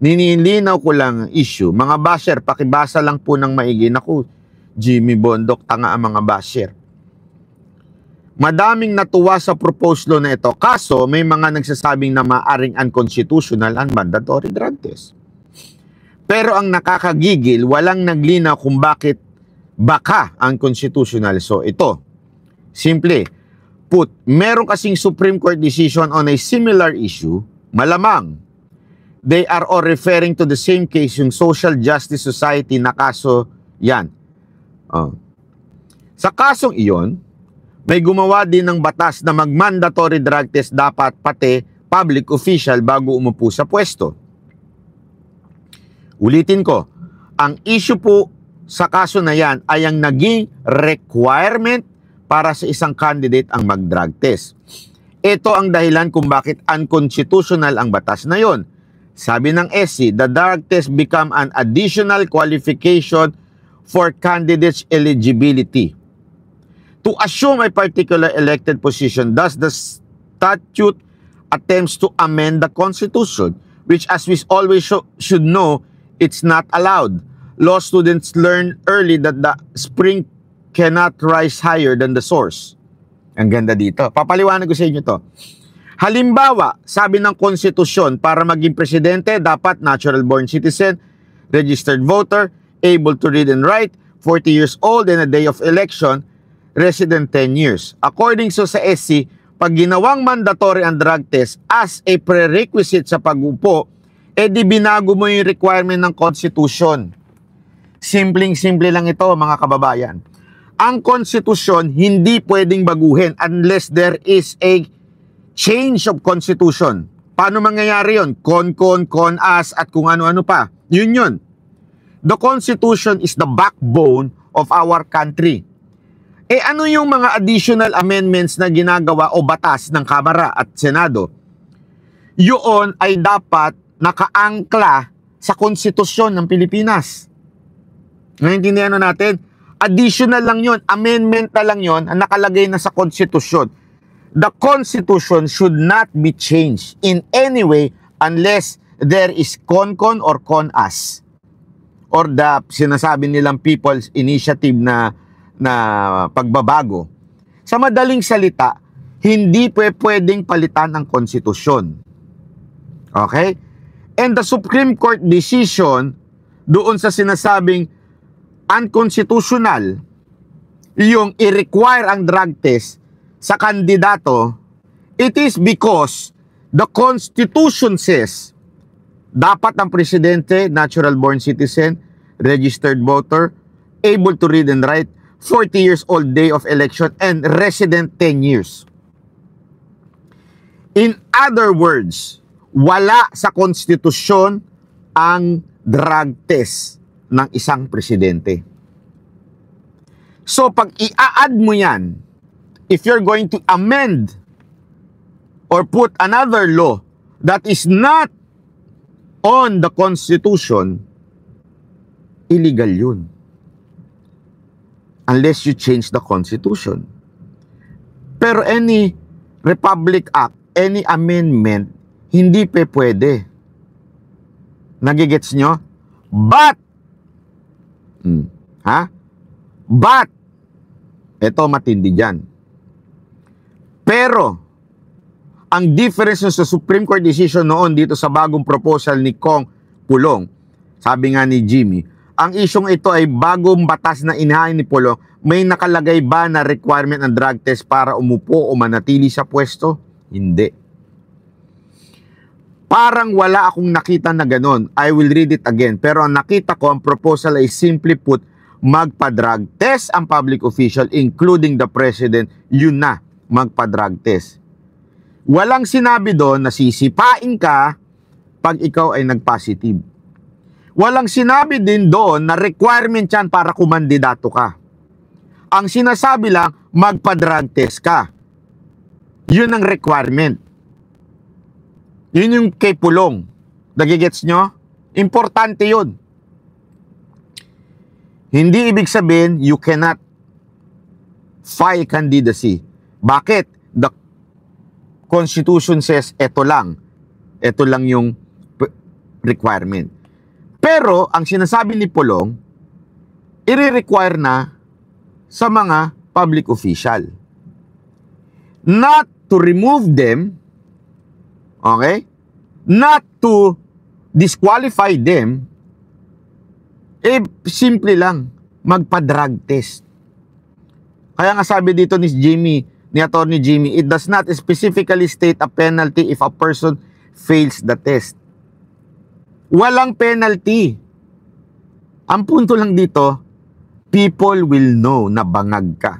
Ninilinaw ko lang ang issue. Mga basher, pakibasa lang po ng maigi. Naku, Jimmy Bondok, tanga ang mga basher. Madaming natuwa sa proposed law na ito. Kaso, may mga nagsasabing na maaring unconstitutional ang mandatory drug test. Pero ang nakakagigil, walang naglinaw kung bakit baka unconstitutional. So, ito. Simple. Meron kasing Supreme Court decision on a similar issue, malamang they are all referring to the same case, yung Social Justice Society na kaso yan. Sa kasong iyon, may gumawa din ng batas na mag-mandatory drug test dapat pati public official bago umupo sa pwesto. Ulitin ko, ang issue po sa kaso na yan ay ang naging requirement para sa isang candidate ang mag-drug test. Ito ang dahilan kung bakit unconstitutional ang batas na yon. Sabi ng SC, the drug test become an additional qualification for candidates' eligibility to assume a particular elected position. Thus, the statute attempts to amend the Constitution, which, as we always should know, it's not allowed. Law students learn early that the spring cannot rise higher than the source. Ang ganda dito. Papaliwanag ko sa inyo to. Halimbawa, sabi ng konstitusyon, para maging presidente, dapat natural-born citizen, registered voter, able to read and write, 40 years old, and a day of election, resident 10 years. According sa SC, pag ginawang mandatory ang drug test as a prerequisite sa pag-upo, di binago mo yung requirement ng Constitution. Simpleng-simple lang ito, mga kababayan. Ang Constitution hindi pwedeng baguhin unless there is a change of Constitution. Paano mangyayari yun? Con-as, at kung ano-ano pa. Yun. The Constitution is the backbone of our country. Ano yung mga additional amendments na ginagawa o batas ng Kamara at Senado? Yun ay dapat nakaangkla sa konstitusyon ng Pilipinas. Naintindihan natin? Additional lang yun, amendment na lang yun ang nakalagay na sa konstitusyon. The Constitution should not be changed in any way unless there is con or con-as, or the sinasabi nilang People's Initiative na pagbabago. Sa madaling salita, hindi pwedeng palitan ang konstitusyon. Okay? And the Supreme Court decision doon sa sinasabing unconstitutional yung i-require ang drug test sa kandidato, it is because the Constitution says dapat ang presidente, natural-born citizen, registered voter, able to read and write, 40 years old, day of election, and resident 10 years. In other words, wala sa konstitusyon ang drug test ng isang presidente. So, pag i-add mo yan, if you're going to amend or put another law that is not on the Constitution, illegal yun. Unless you change the Constitution. Pero any Republic Act, any amendment, hindi pwede. Nagigets nyo? But, But, ito matindi dyan. Pero, ang difference sa Supreme Court decision noon dito sa bagong proposal ni Kong Pulong, sabi nga ni Jimmy, ang isyong ito ay bagong batas na inahain ni Pulong, may nakalagay ba na requirement ng drug test para umupo o manatili sa pwesto? Hindi. Parang wala akong nakita na ganon. I will read it again. Pero ang nakita ko, ang proposal ay simply put, magpa-drug test ang public official, including the president, yun na, magpa-drug test. Walang sinabi doon na sisipain ka pag ikaw ay nag-positive. Walang sinabi din doon na requirement yan para kumandidato ka. Ang sinasabi lang, magpa-drug test ka. Yun ang requirement. Yun yung kay Pulong. Nagigets nyo? Importante yun. Hindi ibig sabihin, you cannot file candidacy. Bakit? The Constitution says, eto lang. Eto lang yung requirement. Pero, ang sinasabi ni Pulong, i-require na sa mga public official. Not to remove them, okay? Not to disqualify them, simple lang, magpa-drug test. Kaya nga sabi dito ni Attorney Jimmy, it does not specifically state a penalty if a person fails the test. Walang penalty. Ang punto lang dito, people will know na bangag ka.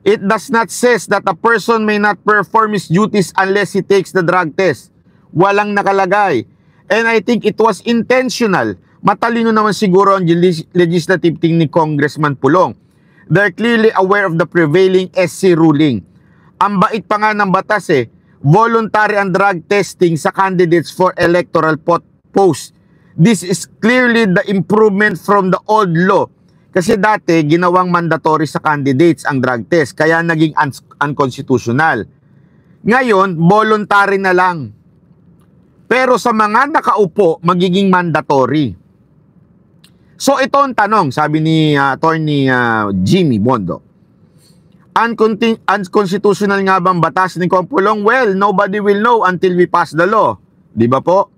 It does not says that a person may not perform his duties unless he takes the drug test. Walang nakalagay. And I think it was intentional. Matalino naman siguro ang legislative team ni Congressman Pulong. They're clearly aware of the prevailing SC ruling. Ang bait pa nga ng batas voluntary ang drug testing sa candidates for electoral post. This is clearly the improvement from the old law. Kasi dati, ginawang mandatory sa candidates ang drug test, kaya naging unconstitutional. Ngayon, voluntary na lang. Pero sa mga nakaupo, magiging mandatory. So ito ang tanong, sabi ni Attorney Jimmy Bondo. Unconstitutional nga bang batas ni Kong Pulong? Well, nobody will know until we pass the law. Di ba po?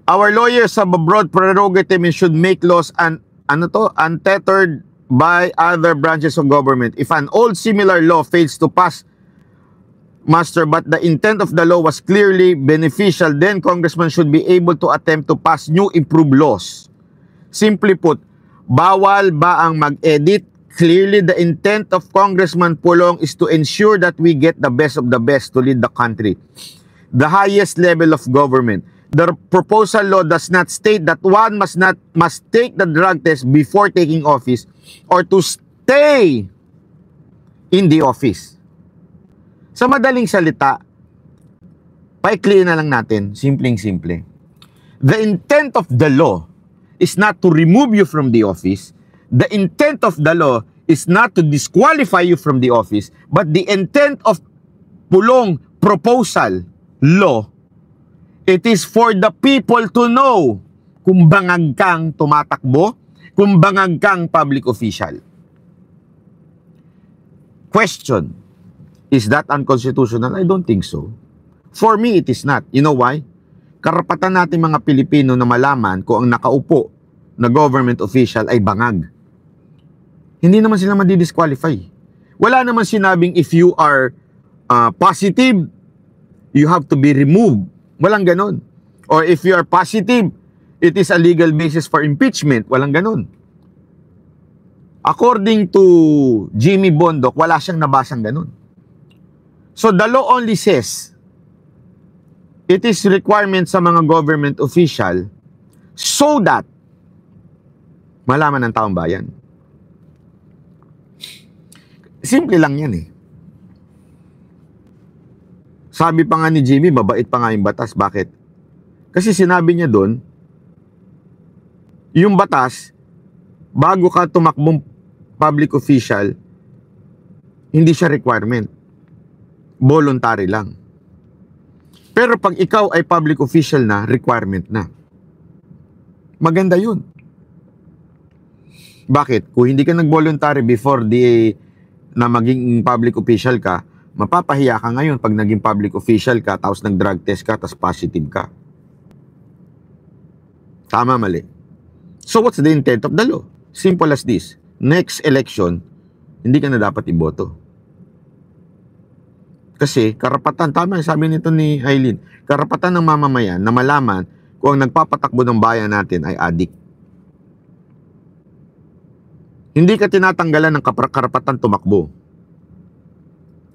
Our lawyers have a broad prerogative and should make laws untethered by other branches of government. If an old similar law fails to pass muster but the intent of the law was clearly beneficial, then Congressman should be able to attempt to pass new improved laws. Simply put, bawal ba ang mag-edit? Clearly, the intent of Congressman Pulong is to ensure that we get the best of the best to lead the country. The highest level of government. The proposal law does not state that one must take the drug test before taking office or to stay in the office. Sa madaling salita, paikliin na lang natin, simpleng-simple. The intent of the law is not to remove you from the office. The intent of the law is not to disqualify you from the office, but the intent of Pulong proposal law, it is for the people to know kung bangag kang tumatakbo, kung bangag kang public official. Question, is that unconstitutional? I don't think so. For me, it is not. You know why? Karapatan natin mga Pilipino na malaman kung ang nakaupo na government official ay bangag. Hindi naman sila madi-disqualify. Wala naman sinabing if you are positive, you have to be removed. Walang ganon. Or if you are positive, it is a legal basis for impeachment. Walang ganon. According to Jimmy Bondoc, wala siyang nabasang ganon. So the law only says, it is requirement sa mga government official so that malaman ng taong bayan. Simple lang yan Sabi pa nga ni Jimmy, mabait pa nga yung batas. Bakit? Kasi sinabi niya doon, yung batas, bago ka tumakbong public official, hindi siya requirement. Voluntary lang. Pero pag ikaw ay public official na, requirement na. Maganda yun. Bakit? Kung hindi ka nag-voluntary before na maging public official ka, mapapahiya ka ngayon pag naging public official ka, tapos nag-drug test ka, tapos positive ka. Tama, mali? So what's the intent of the law? Simple as this. Next election, hindi ka na dapat iboto. Kasi karapatan, tama yung sabi nito ni Eileen, karapatan ng mamamayan na malaman kung ang nagpapatakbo ng bayan natin ay adik. Hindi ka tinatanggalan ng karapatan tumakbo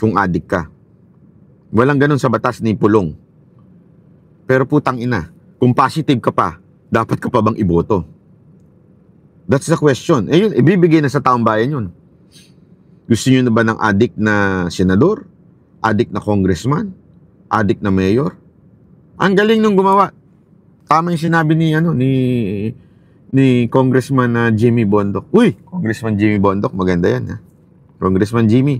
kung adik ka. Walang ganun sa batas ni Pulong. Pero putang ina, kung positive ka pa, dapat ka pa bang iboto? That's the question. Eh yun, ibibigay na sa taong bayan yun. Gusto nyo na ba ng adik na senador? Adik na congressman? Adik na mayor? Ang galing nung gumawa. Tama yung sinabi ni Congressman Jimmy Bondoc. Uy, Congressman Jimmy Bondoc, maganda yan ha. Congressman Jimmy,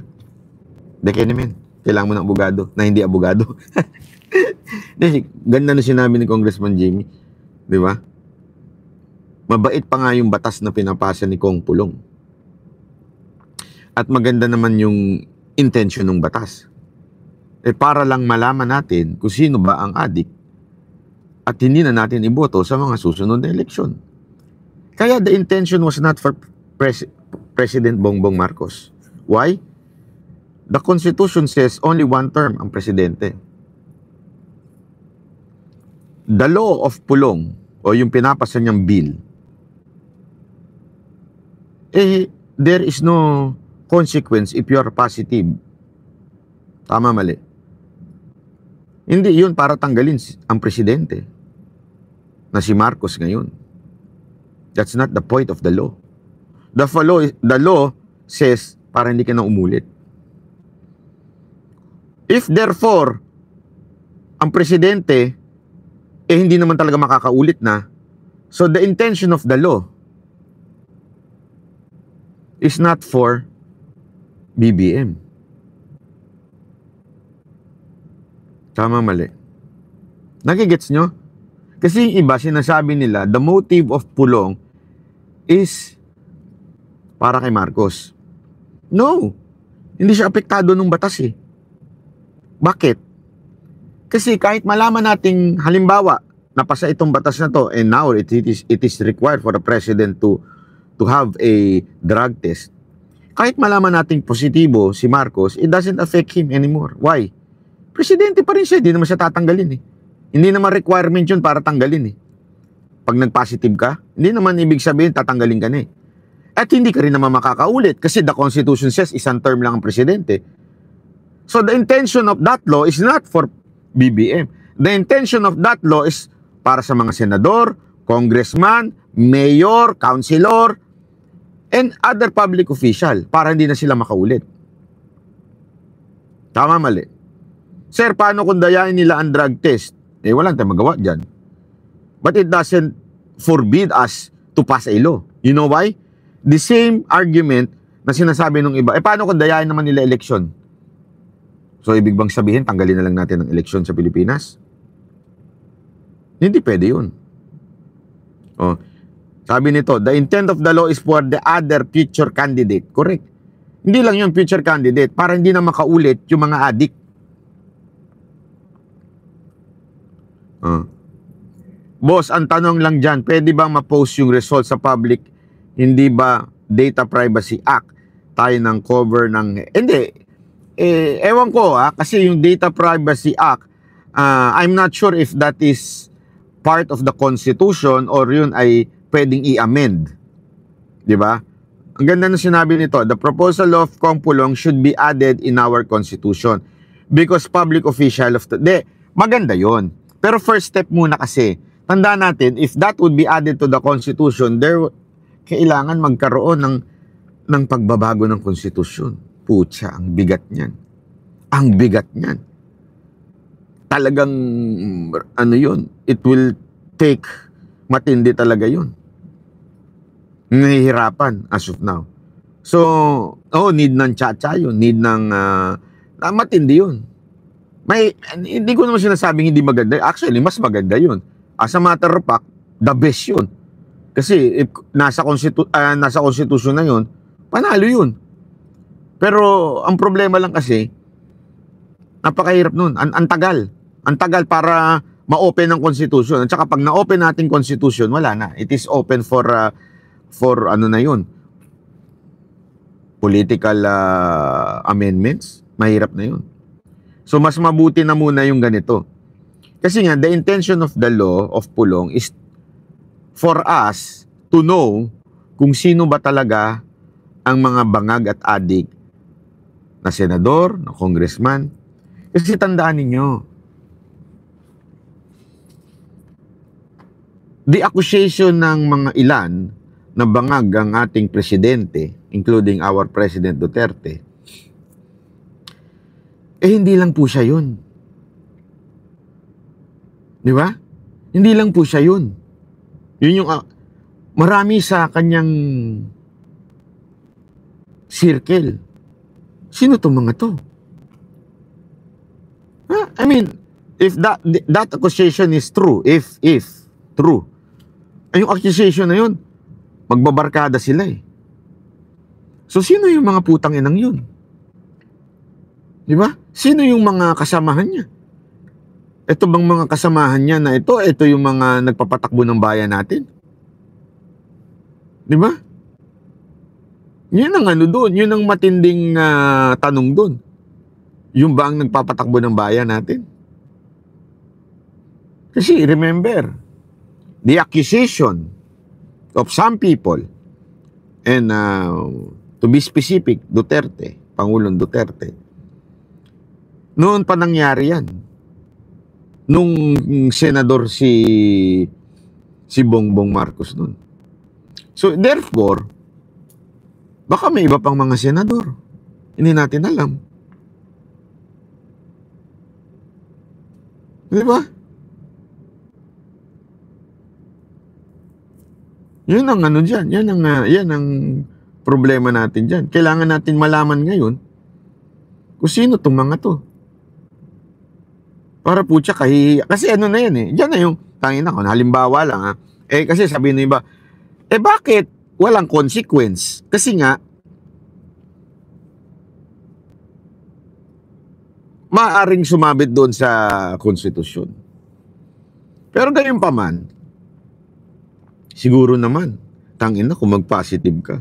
Bekenemen, kailangan mo ng abogado na hindi abogado. Ganda na sinabi ni Congressman Jimmy. Di ba? Mabait pa nga yung batas na pinapasa ni Kong Pulong. At maganda naman yung intention ng batas. Eh para lang malaman natin kung sino ba ang adik at hindi na natin iboto sa mga susunod na eleksyon. Kaya the intention was not for President Bongbong Marcos. Why? The Constitution says only one term ang presidente. The law of Pulong o yung pinapasa niyang bill, there is no consequence if you are positive. Tama, mali? Hindi yun para tanggalin ang presidente na si Marcos ngayon. That's not the point of the law. The law says para hindi ka na umulit. If therefore, ang presidente hindi naman talaga makakaulit na, so the intention of the law is not for BBM. Tama, mali? Nagigets nyo? Kasi yung iba, sinasabi nila, the motive of Pulong is para kay Marcos. No! Hindi siya apektado ng batas eh. Bakit? Kasi kahit malaman nating halimbawa, napasa itong batas na to, and now it is required for the president to have a drug test. Kahit malaman nating positibo si Marcos, it doesn't affect him anymore. Why? Presidente pa rin siya, hindi naman siya tatanggalin eh. Hindi naman requirement yun para tanggalin eh. Pag nag-positive ka, hindi naman ibig sabihin tatanggalin ka na eh. At hindi ka rin naman makakaulit kasi the Constitution says isang term lang ang presidente. So the intention of that law is not for BBM. The intention of that law is para sa mga senador, congressman, mayor, councilor, and other public official para hindi na sila makaulit. Tama, mali? Sir, paano kung dayain nila ang drug test? Eh, walang tayong magawa dyan. But it doesn't forbid us to pass a law. You know why? The same argument na sinasabi ng iba, paano kung dayain naman nila eleksyon? So, ibig bang sabihin, tanggalin na lang natin ang eleksyon sa Pilipinas? Hindi pwede yun. Oh, sabi nito, the intent of the law is for the other future candidate. Correct. Hindi lang yung future candidate, para hindi na makaulit yung mga adik. Boss, ang tanong lang dyan, pwede bang ma-post yung result sa public? Hindi ba Data Privacy Act tayo ng cover ng... Hindi. Ewan ko kasi yung Data Privacy Act, I'm not sure if that is part of the Constitution or yun ay pwedeng i-amend. Diba? Ang ganda na sinabi nito, the proposal of Kong Pulong should be added in our Constitution because public official of the... maganda yon. Pero first step muna kasi, tandaan natin, if that would be added to the Constitution, kailangan magkaroon ng pagbabago ng Constitution. Putya, ang bigat niyan. Ang bigat niyan. Talagang, yun, it will take, matindi talaga yun. Nahihirapan as of now. So, need ng tsa-tsa yun, need ng, matindi yun. Hindi ko naman sinasabing hindi maganda. Actually, mas maganda yun. As a matter of fact, the best yun. Kasi, if nasa konstitusyon na yun, panalo yun. Pero ang problema lang kasi, napakahirap nun. Ang tagal. Ang tagal para ma-open ang constitution. At saka pag na-open natin constitution, wala na. It is open for ano na yun, political amendments. Mahirap na yun. So mas mabuti na muna yung ganito. Kasi nga, the intention of the law of Pulong is for us to know kung sino ba talaga ang mga bangag at adik na senador, na congressman. Kasi tandaan ninyo, the accusation ng mga ilan na bangag ang ating presidente, including our President Duterte, hindi lang po siya yun. Di ba? Hindi lang po siya yun. Yun yung marami sa kanyang circle. Sino itong mga to? I mean, if that accusation is true, if true, ay yung accusation na yun, magbabarkada sila eh. So, sino yung mga putang inang yun? Di ba? Sino yung mga kasamahan niya? Ito bang mga kasamahan niya na ito yung mga nagpapatakbo ng bayan natin? Di ba? Yun ang ano doon, yun ang matinding tanong doon. Yung ba ang nagpapatakbo ng bayan natin? Kasi remember, the accusation of some people, and to be specific, Duterte, Pangulong Duterte, noon pa nangyari yan. Nung senador si Bongbong Marcos noon. So therefore, baka may iba pang mga senador. Hindi natin alam. Di ba? Yun ang ano dyan. Yan ang problema natin dyan. Kailangan natin malaman ngayon kung sino itong mga to. Para po siya kahihiya. Kasi ano na yan eh. Diyan na yung tangina ko. Halimbawa lang ha. Kasi sabihin ng iba, bakit walang consequence? Kasi nga, maaaring sumabit doon sa konstitusyon. Pero gayon pa man, siguro naman, tangina kung mag-positive ka.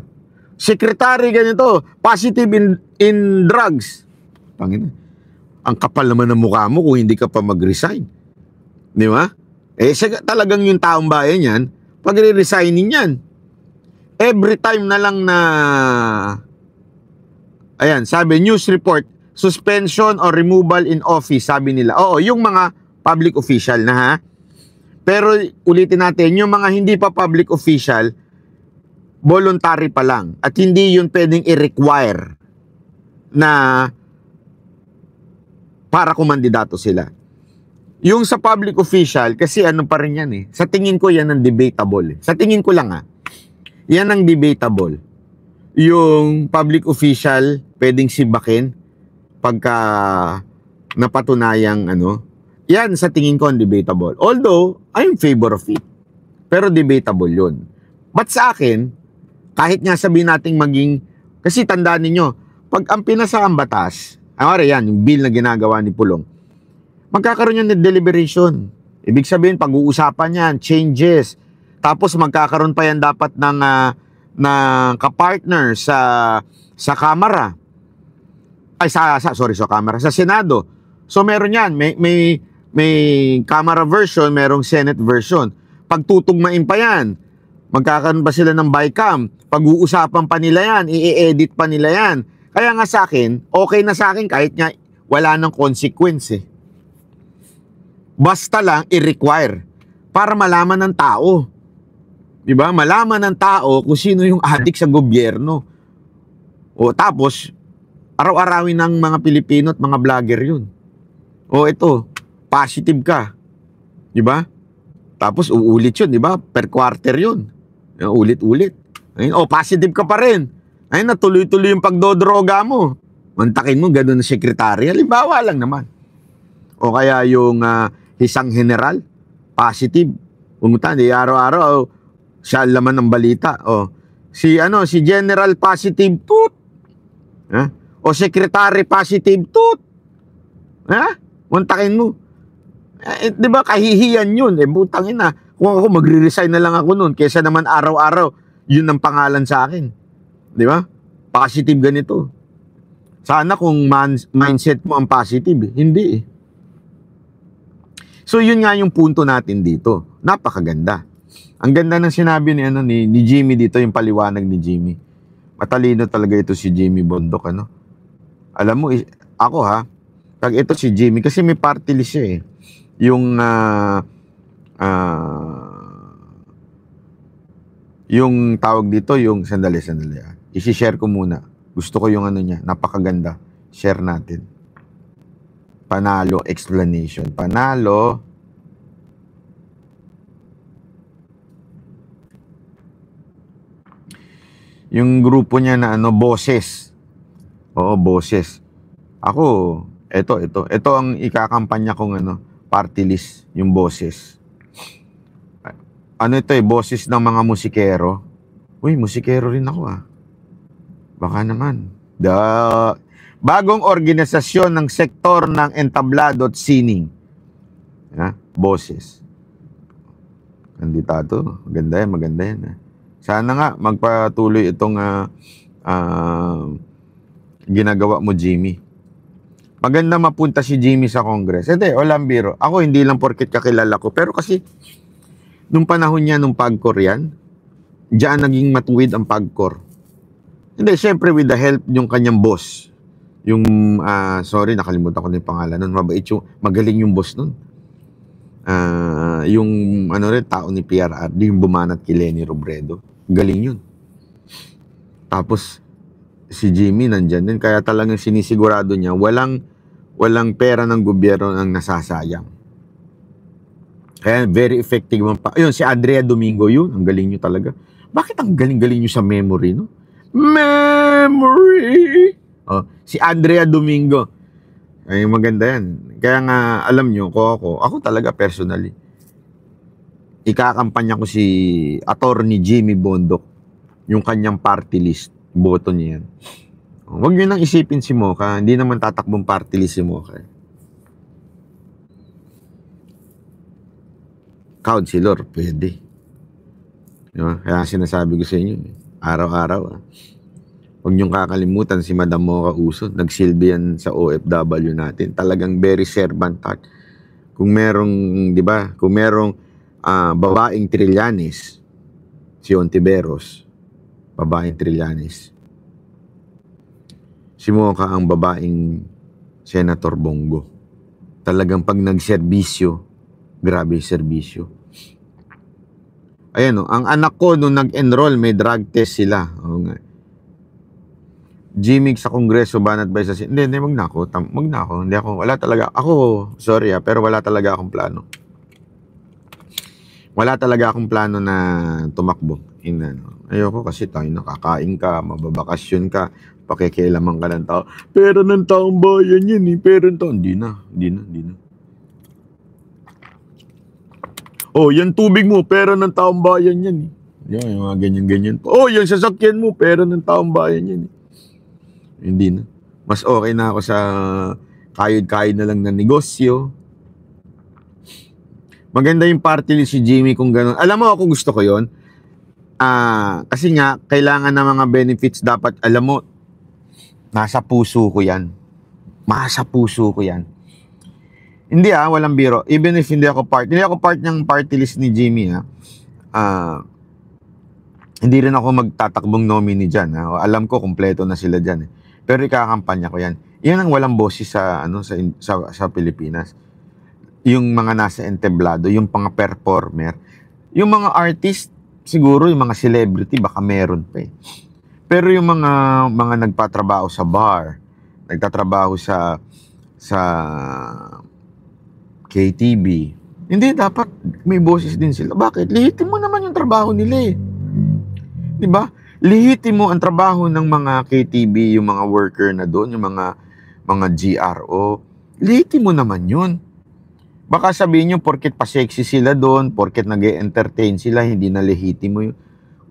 Secretary ganito, positive in drugs. Tangina. Ang kapal naman ng mukha mo kung hindi ka pa mag-resign. Di ba? Talagang yung taong bayan yan, pag re-resignin yan, every time na lang na, ayan, sabi, news report, suspension or removal in office, sabi nila. Oo, yung mga public official na ha. Pero ulitin natin, yung mga hindi pa public official, voluntary pa lang. At hindi yun pwedeng i-require na para kumandidato sila. Yung sa public official, kasi ano pa rin yan eh. Sa tingin ko yan ang debatable. Sa tingin ko lang yan ang debatable. Yung public official, pwedeng sibakin pagka napatunayang ano. Yan sa tingin ko ang debatable. Although, I'm in favor of it. Pero debatable yun. But sa akin, kahit nga sabihin nating maging, kasi tandaan ninyo, pag ang pinasa ang batas, yan, yung bill na ginagawa ni Pulong, magkakaroon yan ng deliberation. Ibig sabihin, pag-uusapan yan, changes. Tapos magkakaroon pa yan dapat ng kapartner sa Kamara. Sa Kamara, sa Senado. So meron yan, may Kamara version, merong Senate version. Pagtutugmain pa yan, magkakaroon pa sila ng BICAM. Pag-uusapan pa nila yan, i-edit pa nila yan. Kaya nga sa akin, okay na sa akin kahit nga wala ng consequence eh. Basta lang i-require para malaman ng tao. Diba? Malaman ng tao kung sino yung adik sa gobyerno. O tapos, araw-arawin ng mga Pilipino at mga vlogger yun. O ito, positive ka. Diba? Tapos uulit yun, diba? Per quarter yun. Ulit-ulit. O positive ka pa rin. Ay, natuloy-tuloy yung pagdodroga mo. Mantakin mo, ganun na sekretary. Halimbawa lang naman. O kaya yung isang general, positive. Pumunta, di araw-araw, siya laman ng balita. O, si general positive, tut. O secretary positive, tut. Mantakin mo. Di ba, kahihiyan yun. Butang ina. Kung ako, magre-resign na lang ako nun. Kesa naman araw-araw, yun ang pangalan sa akin. Di ba? Positive ganito. Sana kung mindset mo ang positive. Hindi eh. So, yun nga yung punto natin dito. Napakaganda. Ang ganda ng sinabi ni Jimmy dito, yung paliwanag ni Jimmy. Matalino talaga ito si Jimmy Bondok, ano? Alam mo, ako pag ito si Jimmy, kasi may party list siya eh. Yung tawag dito, yung sandali. I-share ko muna. Gusto ko yung niya, napakaganda. Share natin. Panalo explanation. Panalo yung grupo niya na boses. Oo, boses. Ako, ito ang ikakampanya kong party list, yung boses. Ito boses ng mga musikero. Uy, musikero rin ako Baka naman. Bagong organisasyon ng sektor ng entablado at sining. Boses. Kandidato, maganda yan. Sana nga magpatuloy itong ginagawa mo, Jimmy. Maganda mapunta si Jimmy sa Congress. Hindi, walang biro. Ako hindi lang porket kakilala ko. Pero kasi, nung panahon niya, nung PAGCOR yan, diyan naging matuwid ang PAGCOR. Hindi, syempre with the help yung kanyang boss. Yung, sorry, nakalimutan ko na yung pangalan nun. Mabait yung, magaling yung boss nun. Yung, tao ni PRRD, yung bumanat kay Leni Robredo. Galing yun. Tapos, si Jimmy nandyan din. Kaya talagang sinisigurado niya, walang pera ng gobyerno ang nasasayang. Kaya very effective. Ayun, si Andrea Domingo yun. Ang galing nyo talaga. Bakit ang galing-galing nyo sa memory, no? Memory! Si Andrea Domingo. Ay, maganda yan. Kaya nga, alam nyo, ako talaga personally, ikakampanya ko si Attorney Jimmy Bondok, yung kanyang party list. Boto niya yan. Huwag nyo nang isipin si Mocha. Hindi naman tatakbong party list si Mocha. Councilor, pwede. Diba? Kaya sinasabi ko sa inyo, araw-araw. Huwag niyong kakalimutan si Madam Mocha Uso. Nagsilbi yan sa OFW natin. Talagang very servant heart. Kung merong, di ba, kung merong babaeng Trillanes, si Ontiveros, babaeng Trillanes. Si Mocha ang babaeng Senator Bongo. Talagang pag nagserbisyo, grabe serbisyo. Ayan ang anak ko nung nag-enroll, may drug test sila. Oo nga. Jimmy sa Kongreso, banat ba sa... Hindi, wag na ako. Hindi ako, wala talaga. Ako, sorry pero wala talaga akong plano. Wala talaga akong plano na tumakbo. Ayoko kasi tayo nakakain ka, mababakasyon ka, pakikialaman ka ng tao. Pera ng taong bayan yan pera ng taong... Hindi na. Oh, yan tubig mo, pera ng taong bayan yan yung mga ganyan-ganyan. Oh, yung sasakyan mo, pera ng taong bayan yan Hindi na. Mas okay na ako sa kayod-kayod na lang na negosyo. Maganda yung party list si Jimmy kung gano'n. Alam mo ako gusto ko yon. Kasi nga, kailangan ng mga benefits dapat, alam mo, nasa puso ko yan. Nasa puso ko yan. Hindi walang biro. Even if hindi ako part ng party list ni Jimmy hindi rin ako magtatakbong nominee dyan. Alam ko, kompleto na sila dyan Pero ikakampanya ko yan. Yan ang walang boses sa Pilipinas. Yung mga nasa entablado, yung mga performer. Yung mga artist, siguro yung mga celebrity, baka meron pa Pero yung mga nagpatrabaho sa bar, nagtatrabaho sa KTV, hindi dapat may boses din sila. Bakit? Lihitin mo naman yung trabaho nila Di ba? Lihitin mo ang trabaho ng mga KTV, yung mga worker na doon, yung mga GRO. Lihitin mo naman yun. Baka sabihin nyo, porket pa-sexy sila doon, porket nag-e-entertain sila, hindi na lihitin mo yun.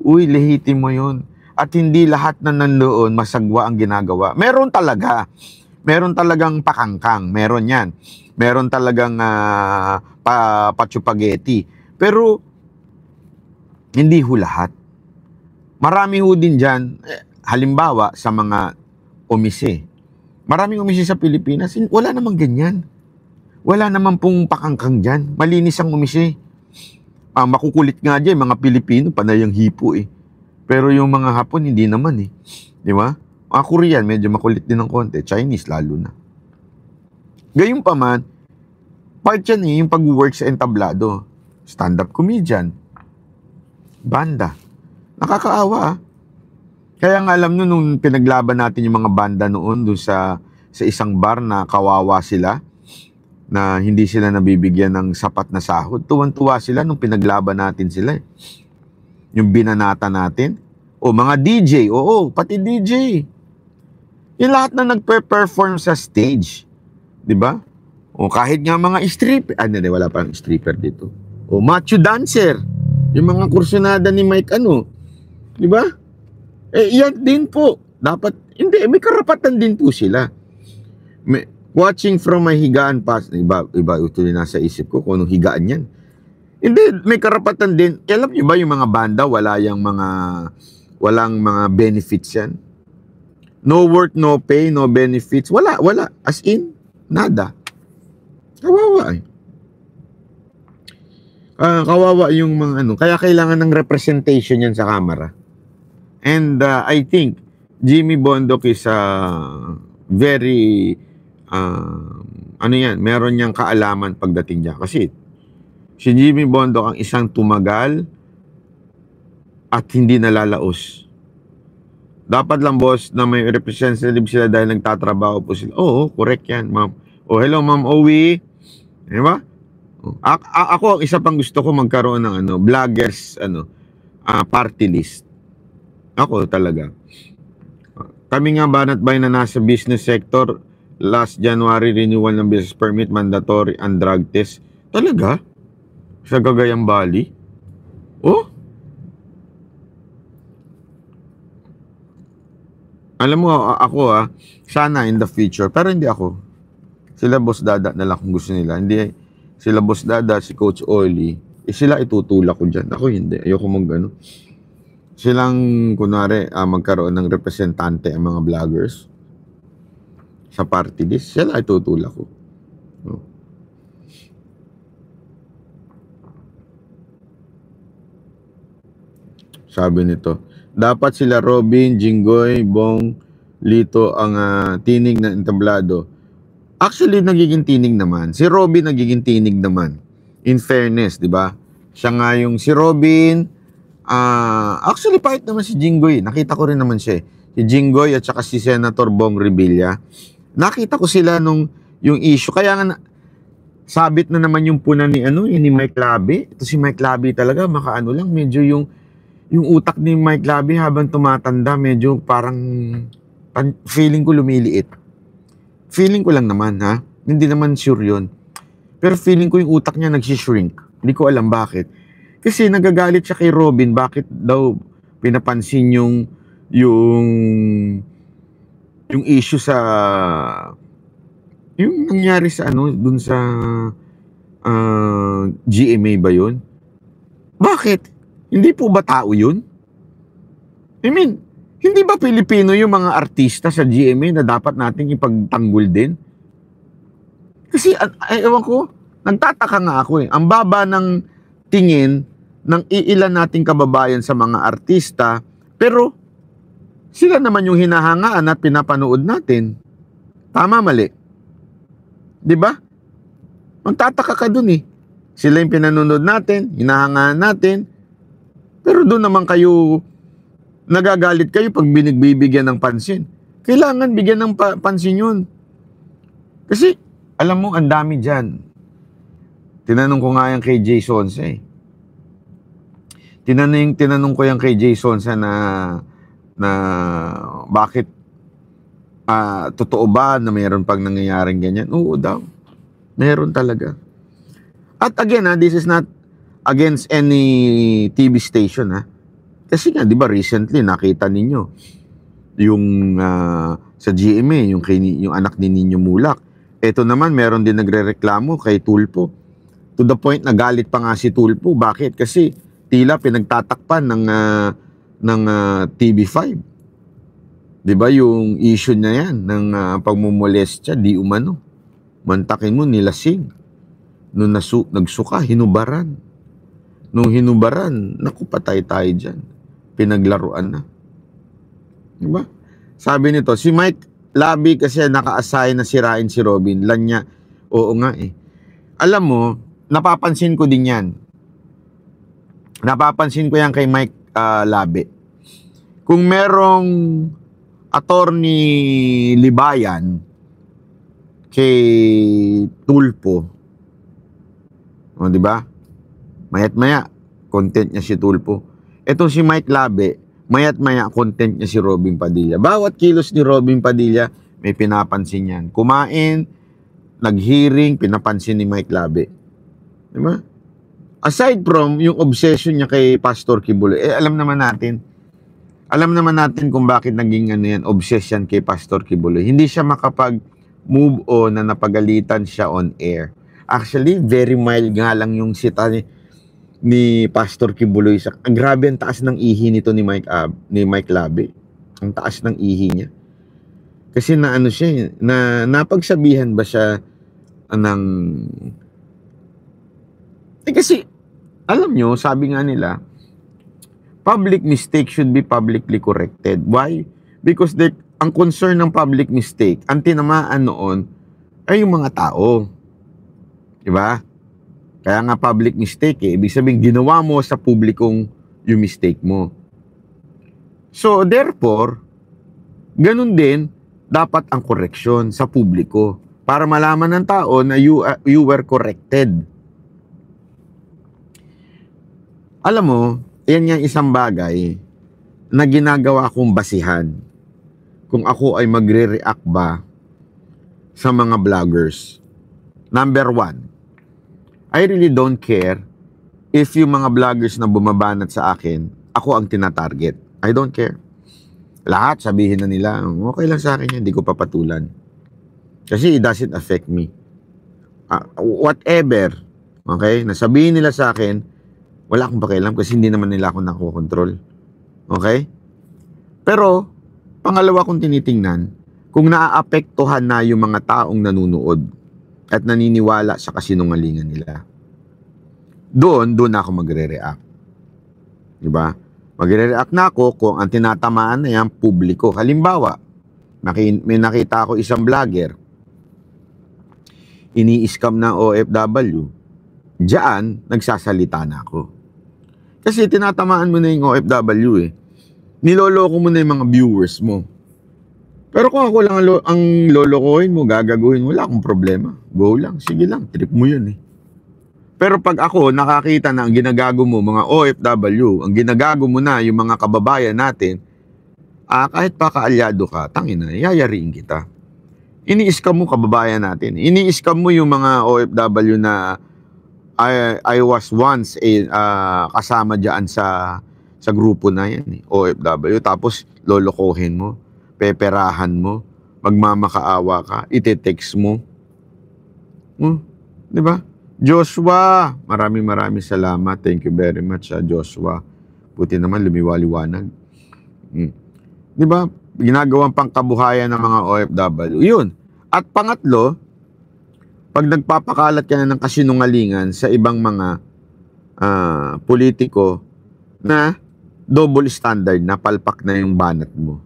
Uy, lihitin mo yun. At hindi lahat na nandoon masagwa ang ginagawa. Meron talaga meron talagang pakangkang, meron yan. Meron talagang patsupageti. Pero, hindi ho lahat. Marami ho din dyan, halimbawa, sa mga umise. Maraming umise sa Pilipinas, wala namang ganyan. Wala naman pong pakangkang dyan. Malinis ang umise. Makukulit nga dyan, mga Pilipino, panay ang hipo eh. Pero yung mga Hapon, hindi naman eh. Di ba? Mga Korean, medyo makulit din ng konti. Chinese, lalo na. Gayunpaman, part yan eh, yung pag-work sa entablado. Stand-up comedian. Banda. Nakakaawa ah. Kaya nga alam nyo, nung pinaglaban natin yung mga banda noon doon sa isang bar na kawawa sila, na hindi sila nabibigyan ng sapat na sahod. Tuwan-tuwa sila nung pinaglaban natin sila eh. Yung binanata natin. O mga DJ, oo, pati DJ. Yung lahat na nagpe-perform sa stage. Diba? O kahit nga mga stripper. Hindi, wala pang stripper dito. O macho dancer. Yung mga kursunada ni Mike Diba? Yan din po. Dapat, hindi, may karapatan din po sila. Watching from my higaan past, iba ito din nasa isip ko kung anong higaan yan. Hindi, may karapatan din. Alam niyo ba yung mga banda, walang mga benefits yan? No work, no pay, no benefits. Wala. As in, nada. Kawawa eh. Kawawa yung mga Kaya kailangan ng representation yan sa kamera. And I think Jimmy Bondoc is very meron niyang kaalaman pagdating diyan kasi si Jimmy Bondoc ang isang tumagal at hindi nalalaos. Dapat lang boss na may representative sila dahil nagtatrabaho po sila. Oo, correct yan, ma'am. Oh, hello ma'am Owie. Di ba? Ako ang isa pang gusto ko magkaroon ng vloggers party list. Ako talaga. Kami nga banat bay na nasa business sector, last January renewal ng business permit, mandatory and drug test. Talaga? Sa Cagayan Valley? Oh? Alam mo, ako sana in the future, pero hindi ako. Sila Boss Dada na lang kung gusto nila. Hindi, sila Boss Dada, si Coach Oli, sila itutulak ko dyan. Ako hindi, ayoko silang, kunwari, magkaroon ng representante ang mga vloggers sa party list, sila itutulak ko. Oh. Sabi nito, dapat sila Robin, Jinggoy, Bong, Lito ang tinig na entablado. Actually, nagiging tinig naman. Si Robin nagiging tinig naman. In fairness, di ba? Siya nga yung si Robin. Actually, kahit naman si Jinggoy. Nakita ko rin naman siya. Si Jinggoy at saka si Senator Bong Revilla. Nakita ko sila nung yung issue. Kaya nga, sabit na naman yung puna ni Mike Labi. Ito si Mike Labi talaga, lang. Medyo yung utak ni Mike Labi habang tumatanda, medyo parang feeling ko lumiliit. Feeling ko lang naman, ha? Hindi naman sure yun. Pero feeling ko yung utak niya nagsishrink. Hindi ko alam bakit. Kasi nagagalit siya kay Robin, bakit daw pinapansin yung issue sa yung nangyari sa dun sa GMA ba yun? Bakit? Hindi po ba tao yun? I mean, hindi ba Pilipino yung mga artista sa GMA na dapat nating ipagtanggol din? Kasi, ewan ko, nagtataka nga ako eh. Ang baba ng tingin ng iilan nating kababayan sa mga artista, pero sila naman yung hinahangaan at pinapanood natin. Tama, mali? Di ba? Magtataka ka dun eh. Sila yung pinanonood natin, hinahangaan natin, pero doon naman kayo, nagagalit kayo pag binigbibigyan ng pansin. Kailangan bigyan ng pansin yun. Kasi, alam mo, ang dami dyan. Tinanong ko nga yan kay Jay Sonsa eh. Tinanong ko yan kay Jay Sonsa na bakit totoo ba na mayroon pag nangyayaring ganyan? Oo daw. Meron talaga. At again, this is not against any TV station, Kasi nga, di ba, recently, nakita ninyo, yung sa GMA, yung anak ni Nino Mulak. Ito naman, meron din nagrereklamo kay Tulfo. To the point na galit pa nga si Tulfo. Bakit? Kasi tila pinagtatakpan ng TV5. 'Di ba yung issue niya yan ng pagmumolestya, di umano. Mantakin mo, nilasing. Nung nagsuka, hinubaran. Nung hinubaran, naku, patay tayo dyan. Pinaglaruan na. Diba? Sabi nito, si Mike Labi kasi naka-assign na sirain si Robin. Lanya, oo nga eh. Alam mo, napapansin ko din yan. Napapansin ko yan kay Mike Labi. Kung merong attorney Libayan kay Tulfo, o, di ba? Mayat maya, content niya si Tulfo. Etong si Mike Labi, mayat maya, content niya si Robin Padilla. Bawat kilos ni Robin Padilla, may pinapansin yan. Kumain, nag-hearing, pinapansin ni Mike Labi. Di ba? Aside from yung obsession niya kay Pastor Kibuloy, alam naman natin kung bakit naging obsession kay Pastor Kibuloy. Hindi siya makapag-move on na napagalitan siya on air. Actually, very mild nga lang yung sita ni Pastor Kibuloy. Ang grabe ang taas ng ihi nito ni Mike Labi. Ang taas ng ihi niya. Kasi siya, napagsabihan ba siya ng... kasi, alam nyo, sabi nga nila, public mistake should be publicly corrected. Why? Because ang concern ng public mistake, ang tinamaan noon, ay yung mga tao. Diba? Kaya nga public mistake eh. Ibig sabihin, ginawa mo sa publikong yung mistake mo. So, therefore, ganun din, dapat ang correction sa publiko para malaman ng tao na you were corrected. Alam mo, yan yung isang bagay na ginagawa kong basihan kung ako ay magre-react ba sa mga vloggers. Number one, I really don't care if yung mga vloggers na bumabanat sa akin, ako ang tinatarget. I don't care. Lahat sabihin na nila, okay lang sa akin yan, hindi ko papatulan. Kasi it doesn't affect me. Whatever, okay, nasabihin nila sa akin, wala akong pakialam kasi hindi naman nila ako nakokontrol. Okay? Pero, pangalawa kong tinitingnan, kung naaapektuhan na yung mga taong nanunood at naniniwala sa kasinungalingan nila, doon ako magre-react. Diba? Magre-react na ako kung ang tinatamaan na yan publiko. Halimbawa, may nakita ako isang vlogger, ini-scam na OFW. Diyan, nagsasalita na ako. Kasi tinatamaan mo na yung OFW eh. Niloloko mo na yung mga viewers mo. Pero kung ako lang ang lolokohin mo, gagaguhin, wala akong problema. Go lang, sige lang, trip mo yun eh. Pero pag ako nakakita na ang ginagago mo, mga OFW, ang ginagago mo na yung mga kababayan natin, kahit pa kaalyado ka, tangina, yayariin kita. Ini-scam mo kababayan natin. Ini-scam mo yung mga OFW na I was once kasama dyan sa grupo na yan, OFW. Tapos lolokohin mo, peperahan mo, magmamakaawa ka, ite-text mo. Di ba? Joshua, maraming salamat. Thank you very much, Joshua. Buti naman lumiwaliwanag. Di ba? Ginagawang pangkabuhayan ng mga OFW. Yun. At pangatlo, pag nagpapakalat ka na ng kasinungalingan sa ibang mga politiko na double standard na palpak na yung banat mo,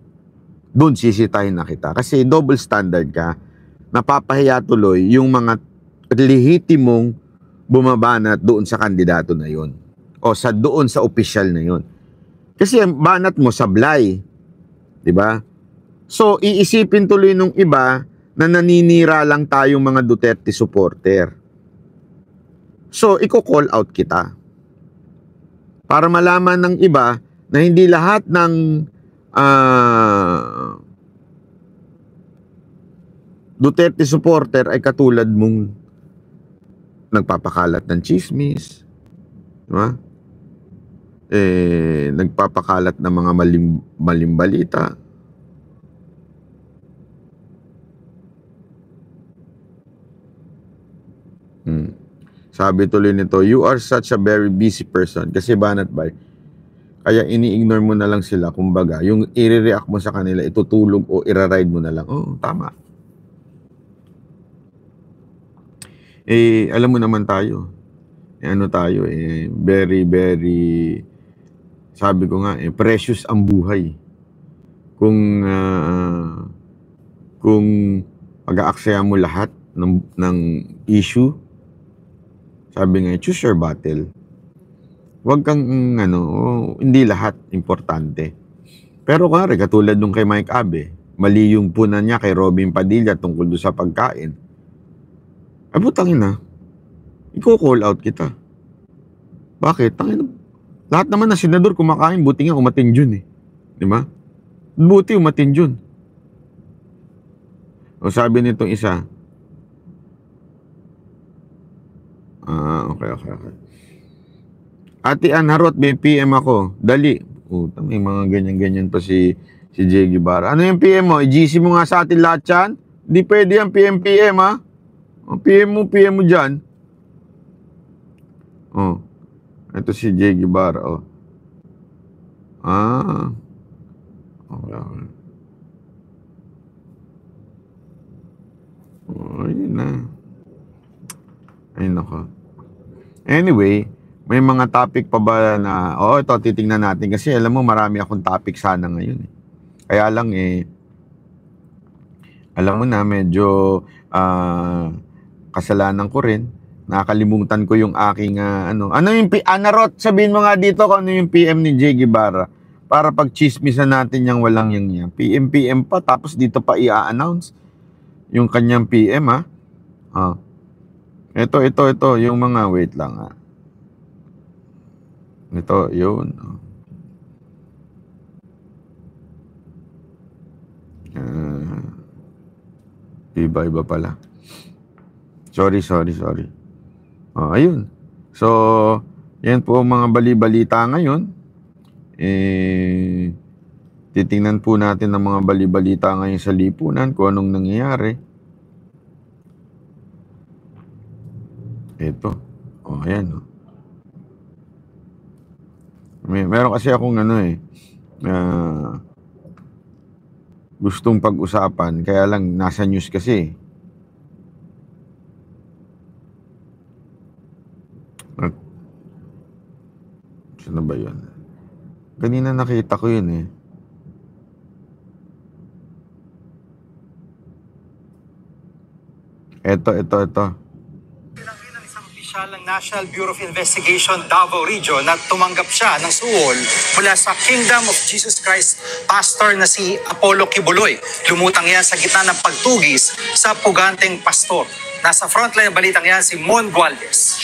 doon sisitahin na kita. Kasi double standard ka, napapahiya tuloy yung mga lehitimong bumabanat doon sa kandidato na yun. O doon sa opisyal na yun. Kasi ang banat mo sablay. Diba? So, iisipin tuloy nung iba na naninira lang tayong mga Duterte supporter. So, i-call out kita. Para malaman ng iba na hindi lahat ng Duterte supporter ay katulad mong nagpapakalat ng chismis, diba? Nagpapakalat ng mga maling balita. Sabi tuloy nito, you are such a very busy person. Kasi banat ba, kaya ini-ignore mo na lang sila. Kumbaga, yung i-react mo sa kanila, itutulog o ira-ride mo na lang. Oo, tama. Alam mo naman tayo. Ano tayo, very, very, sabi ko nga, precious ang buhay. Kung pag-aaksaya mo lahat ng issue, sabi nga, choose your battle. Huwag kang, hindi lahat importante. Pero kare, katulad nung kay Mike Abe, mali yung punan niya kay Robin Padilla tungkol doon sa pagkain. Butangin na, i-call out kita. Bakit? Lahat naman na senador kumakain, buti nga umatin dyan eh. Di ba? Buti umatin dyan. O sabi nitong isa, okay. Ate Ann Harot, may PM ako. Dali. May mga ganyan-ganyan pa si Jay Guevara. Ano yung PM mo? I-GC mo nga sa atin lahat yan? Di pwede yan, PM, ha? PM mo dyan. Ito si Jay Guevara, Okay. Yun na. Ay, nako. Anyway, may mga topic pa ba na, ito, titingnan natin. Kasi alam mo, marami akong topic sana ngayon. Kaya lang, alam mo na, medyo kasalanan ko rin. Nakakalimutan ko yung aking, ano yung, Anarot, sabihin mo nga dito kung ano yung PM ni Jay Guevara. Para pag chismisan natin yung walang yung niya. PM pa, tapos dito pa i-announce yung kanyang PM, ha? Ito, yung mga, wait lang, ha? Ito, yun. Iba pala. Sorry. Ayun. So, yan po mga bali-balita ngayon. Titingnan po natin ang mga bali-balita ngayon sa lipunan, kung anong nangyayari. Ito. Ayan. Meron kasi akong gustong pag-usapan, kaya lang nasa news kasi. Saan na ba yun? Kanina nakita ko yun Ito.
Isang opisyal ng National Bureau of Investigation Davao Region na tumanggap siya ng suhol mula sa Kingdom of Jesus Christ pastor na si Apollo Kibuloy. Lumutang yan sa gitna ng pagtugis sa puganteng pastor. Nasa frontline ng balitang yan si Mon Gualdes.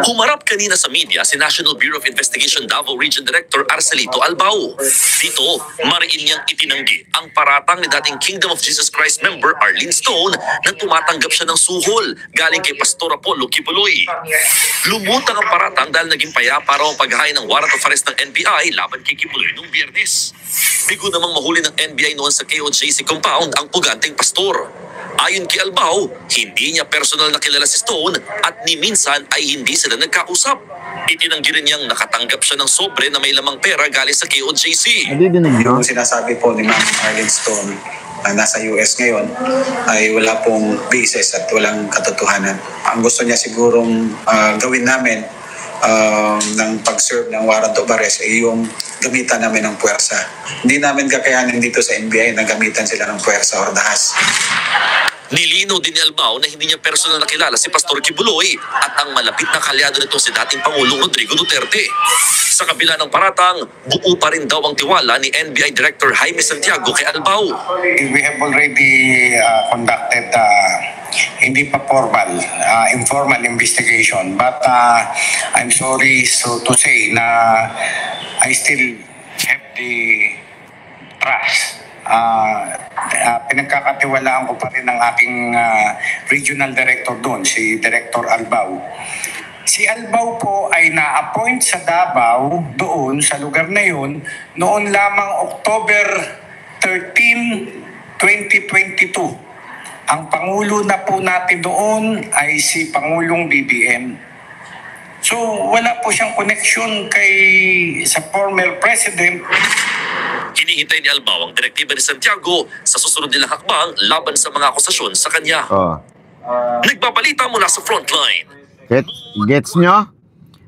Humarap kanina sa media si National Bureau of Investigation Davao Region Director Arcelito Albao. Dito, mariin niyang itinanggi ang paratang ni dating Kingdom of Jesus Christ member Arlene Stone na tumatanggap siya ng suhol galing kay Pastor Apollo Kibuloy. Lumutang ang paratang dahil naging payapa raw ang paghahain ng warrant of arrest ng NBI laban kay Kibuloy noong Biyernes. Bigo namang mahuli ng NBI noon sa KOJC compound ang puganteng pastor. Ayon kay Albao, hindi niya personal na kilala si Stone at ni minsan ay hindi sila nagkausap. Itinanggi rin niyang nakatanggap siya ng sobre na may lamang pera galing sa KOJC.
Yung sinasabi po ni Ma'am Arlene Stone na nasa US ngayon ay wala pong basis at walang katotohanan. Ang gusto niya sigurong gawin namin ng pag-serve ng warrant of arrest ay yung gamitan namin ng puwersa. Hindi namin kakayanin dito sa NBI na gamitan sila ng puwersa o dahas.
Nilinaw din ni Albao na hindi niya personal nakilala si Pastor Kibuloy at ang malapit na kalyado nito si dating Pangulong Rodrigo Duterte. Sa kabila ng paratang, buo pa rin daw ang tiwala ni NBI Director Jaime Santiago kay Albao.
We have already conducted hindi pa formal, informal investigation. But I'm sorry to say na I still have the trust. Pinagkakatiwalaan ko pa rin ng aking regional director doon, si Director Albao. Si Albao po ay na-appoint sa Davao doon sa lugar na yun noon lamang October 13, 2022. Ang Pangulo na po natin doon ay si Pangulong BBM. So wala po siyang connection sa former president.
Hinihintay ni Albao ang direktiba ni Santiago sa susunod nilang hakbang laban sa mga akusasyon sa kanya. Nagbabalita mula sa frontline.
Gets nyo?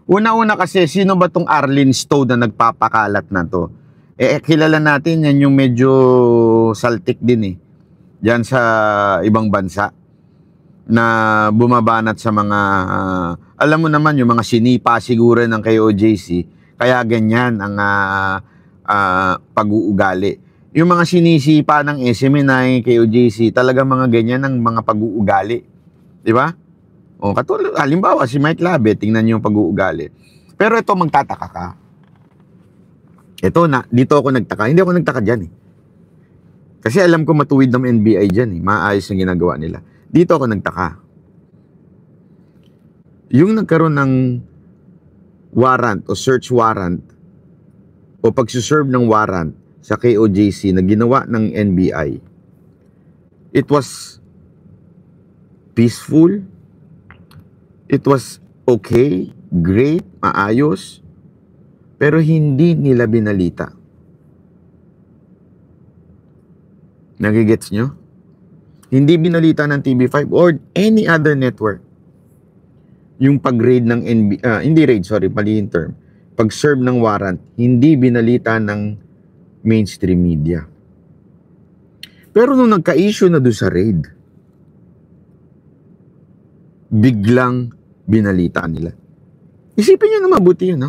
Una-una kasi, sino ba tong Arlene Stone na nagpapakalat na to? Kilala natin, yan yung medyo saltik din diyan sa ibang bansa na bumabanat sa mga, alam mo naman, yung mga sinipa siguro ng KOJC, kaya ganyan ang pag-uugali. Yung mga sinisipa ng SMNI, KOJC, talaga mga ganyan ang mga pag-uugali. Di ba? O, katulad, halimbawa, si Mike Labe, tingnan niyo yung pag-uugali. Pero ito, magtataka ka. Ito na, dito ako nagtaka. Hindi ako nagtaka dyan Kasi alam ko matuwid ng NBI dyan Maayos yung ginagawa nila. Dito ako nagtaka. Yung nagkaroon ng warrant o search warrant o pagsuserve ng warrant sa KOJC na ginawa ng NBI, it was peaceful, it was okay, great, maayos, pero hindi nila binalita. Nagigets nyo? Hindi binalita ng TV5 or any other network yung pag-raid ng hindi raid, sorry, mali yung term. Pag-serve ng warrant, hindi binalita ng mainstream media. Pero nung nagka-issue na doon sa raid, biglang binalita nila. Isipin nyo na mabuti yun,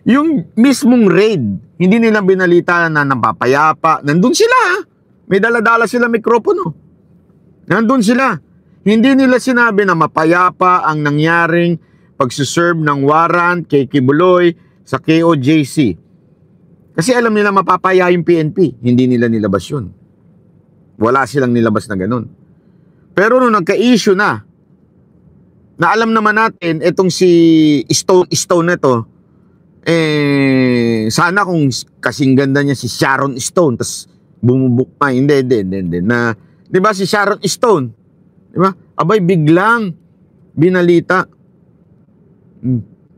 Yung mismong raid, hindi nila binalita na napapayapa. Nandun sila, May dala-dala sila mikropono. Nandun sila. Hindi nila sinabi na mapayapa ang nangyaring pagsuserve ng warrant kay Kibuloy sa KOJC. Kasi alam nila mapapaya yung PNP. Hindi nila nilabas yun. Wala silang nilabas na ganun. Pero nung nagka-issue na alam naman natin, itong si Stone na to, sana kung kasing ganda niya si Sharon Stone, tas bumubuk pa. Hindi. Na, di ba si Sharon Stone? Di ba? Abay, biglang binalita.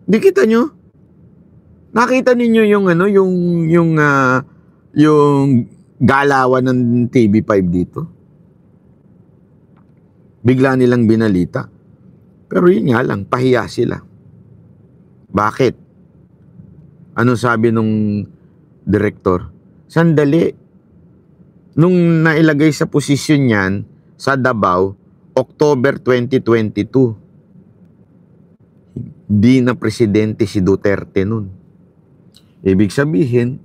Di kita nyo? Nakita ninyo yung yung galawan ng TV5 dito? Bigla nilang binalita. Pero yun nga lang, pahiya sila. Bakit? Ano sabi nung director? Sandali. Nung nailagay sa posisyon niyan sa Davao, October 2022. Di na presidente si Duterte nun. Ibig sabihin,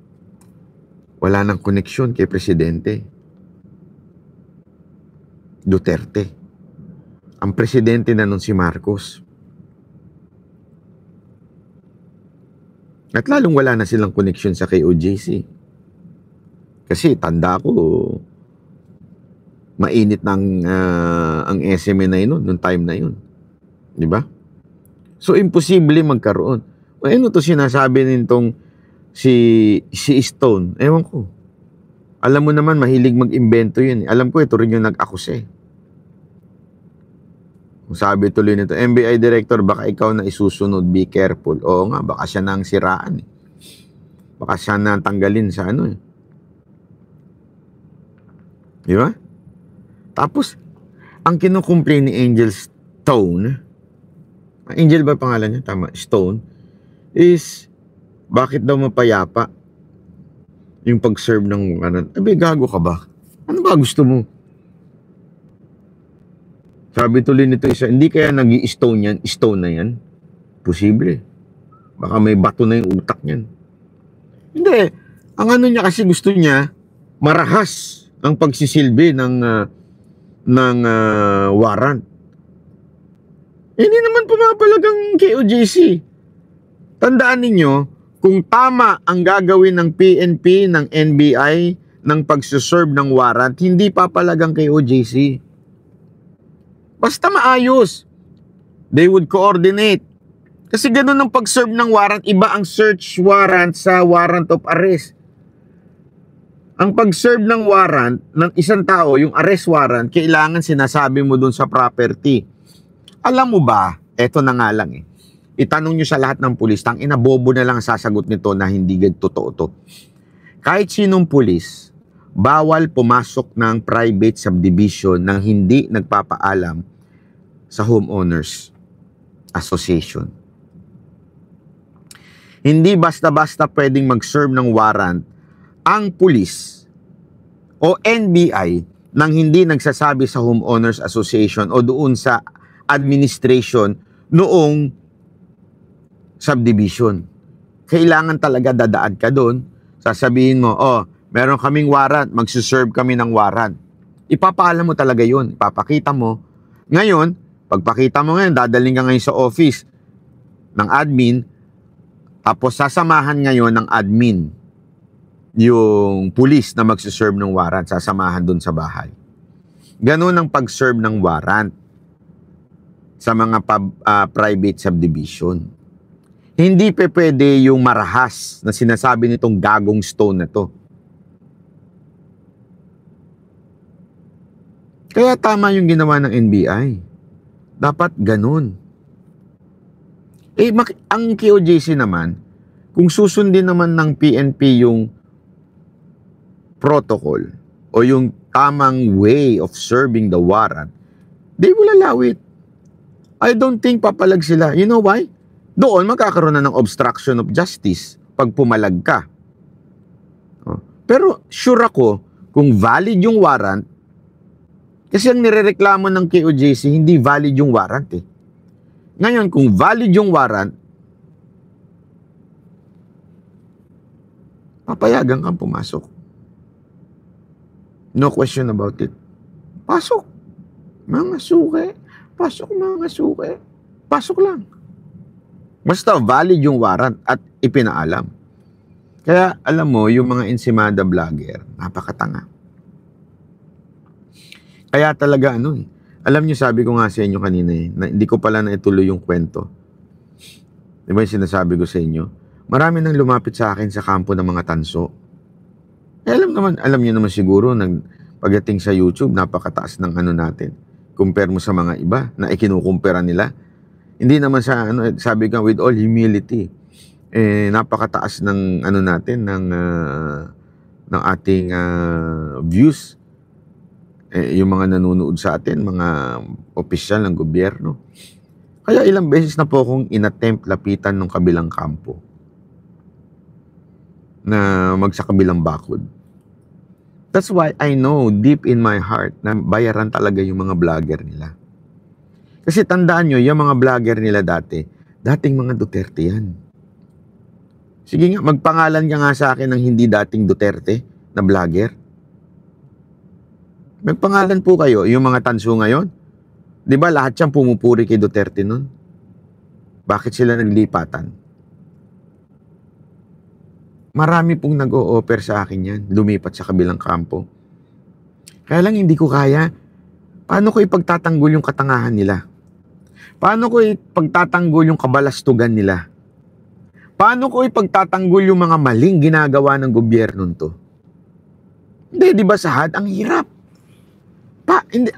wala nang koneksyon kay presidente Duterte. Ang presidente na nun si Marcos. At lalong wala na silang koneksyon sa KOJC. Kasi tanda ko, mainit ng ang SMNI nun, nung time na yun. Di ba? So, imposible magkaroon. Ano to sinasabi nitong si Stone? Ewan ko. Alam mo naman, mahilig mag-imbento yun. Alam ko, ito rin yung nag-akuse. Sabi tuloy nito, NBI Director, baka ikaw na isusunod, be careful. Oo nga, baka siya na ang siraan. Baka siya na tanggalin sa Di ba? Tapos, ang kinukomplain ni Angel Stone, Angel ba pangalan niya? Tama, Stone, is, bakit daw mapayapa yung pag-serve ng gago ka ba? Ano ba gusto mo? Sabi tuloy nito isa, hindi kaya nag-i-stone na yan? Posible. Baka may bato na yung utak niyan. Hindi. Ang niya kasi gusto niya, marahas ang pagsisilbi ng warrant. Hindi naman pumapalagang KOJC. Tandaan ninyo, kung tama ang gagawin ng PNP, ng NBI, ng pagsuserve ng warrant, hindi papalagang KOJC. Basta maayos. They would coordinate. Kasi ganun ang pag-serve ng warrant, iba ang search warrant sa warrant of arrest. Ang pag-serve ng warrant ng isang tao, yung arrest warrant, kailangan sinasabi mo dun sa property. Alam mo ba, eto na nga lang itanong nyo sa lahat ng pulis, tangina bobo na lang sasagot nito na hindi totoo to. Kahit sinong pulis, bawal pumasok ng private subdivision nang hindi nagpapaalam sa homeowners association. Hindi basta-basta pwedeng mag-serve ng warrant ang pulis o NBI nang hindi nagsasabi sa homeowners association o doon sa administration noong subdivision. Kailangan talaga dadaan ka doon, sasabihin mo, meron kaming warrant, magsuserve kami ng warrant. Ipapaalam mo talaga yun, ipapakita mo. Ngayon, pagpakita mo ngayon, dadaling ka ngayon sa office ng admin, tapos sasamahan ngayon ng admin yung pulis na magsuserve ng warrant, sasamahan doon sa bahay. Ganun ang pag-serve ng warrant sa mga private subdivision. Hindi pwede yung marahas na sinasabi nitong gagong stone na to. Kaya tama yung ginawa ng NBI. Dapat ganun. Ang QJC naman, kung susundin naman ng PNP yung protocol o yung tamang way of serving the warrant, they will allow it. I don't think papalag sila. You know why? Doon magkakaroon na ng obstruction of justice pag pumalag ka. Pero sure ako, kung valid yung warrant, kasi ang nirereklamo ng KOJC, hindi valid yung warrant Ngayon, kung valid yung warrant, papayagan kang pumasok. No question about it. Pasok. Mga suke. Pasok mga suke. Pasok lang. Basta valid yung warrant at ipinaalam. Kaya alam mo, yung mga Ensimada vlogger, napakatanga. Kaya talaga alam niyo, sabi ko nga sa inyo kanina na hindi ko pala naituloy yung kwento. Di ba yung sinasabi ko sa inyo? Marami nang lumapit sa akin sa kampo ng mga tanso. Alam niyo naman siguro, pagdating sa YouTube, napakataas ng natin. Compare mo sa mga iba na ikinukumpara nila. Hindi naman sa, sabi ko, with all humility, napakataas ng, natin, ng ating views. Yung mga nanonood sa atin, mga opisyal ng gobyerno. Kaya ilang beses na po akong inattempt lapitan ng kabilang kampo na magsakabilang bakod. That's why I know deep in my heart na bayaran talaga yung mga vlogger nila. Kasi tandaan nyo, yung mga vlogger nila dating mga Duterte yan. Sige nga, magpangalan ka nga sa akin ng hindi dating Duterte na vlogger. Magpangalan po kayo, yung mga tanso ngayon. Di ba lahat siyang pumupuri kay Duterte nun? Bakit sila naglipatan? Marami pong nag-o-offer sa akin yan, lumipat sa kabilang kampo. Kaya lang hindi ko kaya. Paano ko ipagtatanggol yung katangahan nila? Paano ko ipagtatanggol yung kabalastugan nila? Paano ko ipagtatanggol yung mga maling ginagawa ng gobyerno to? Hindi, di ba sahad? Ang hirap. Hindi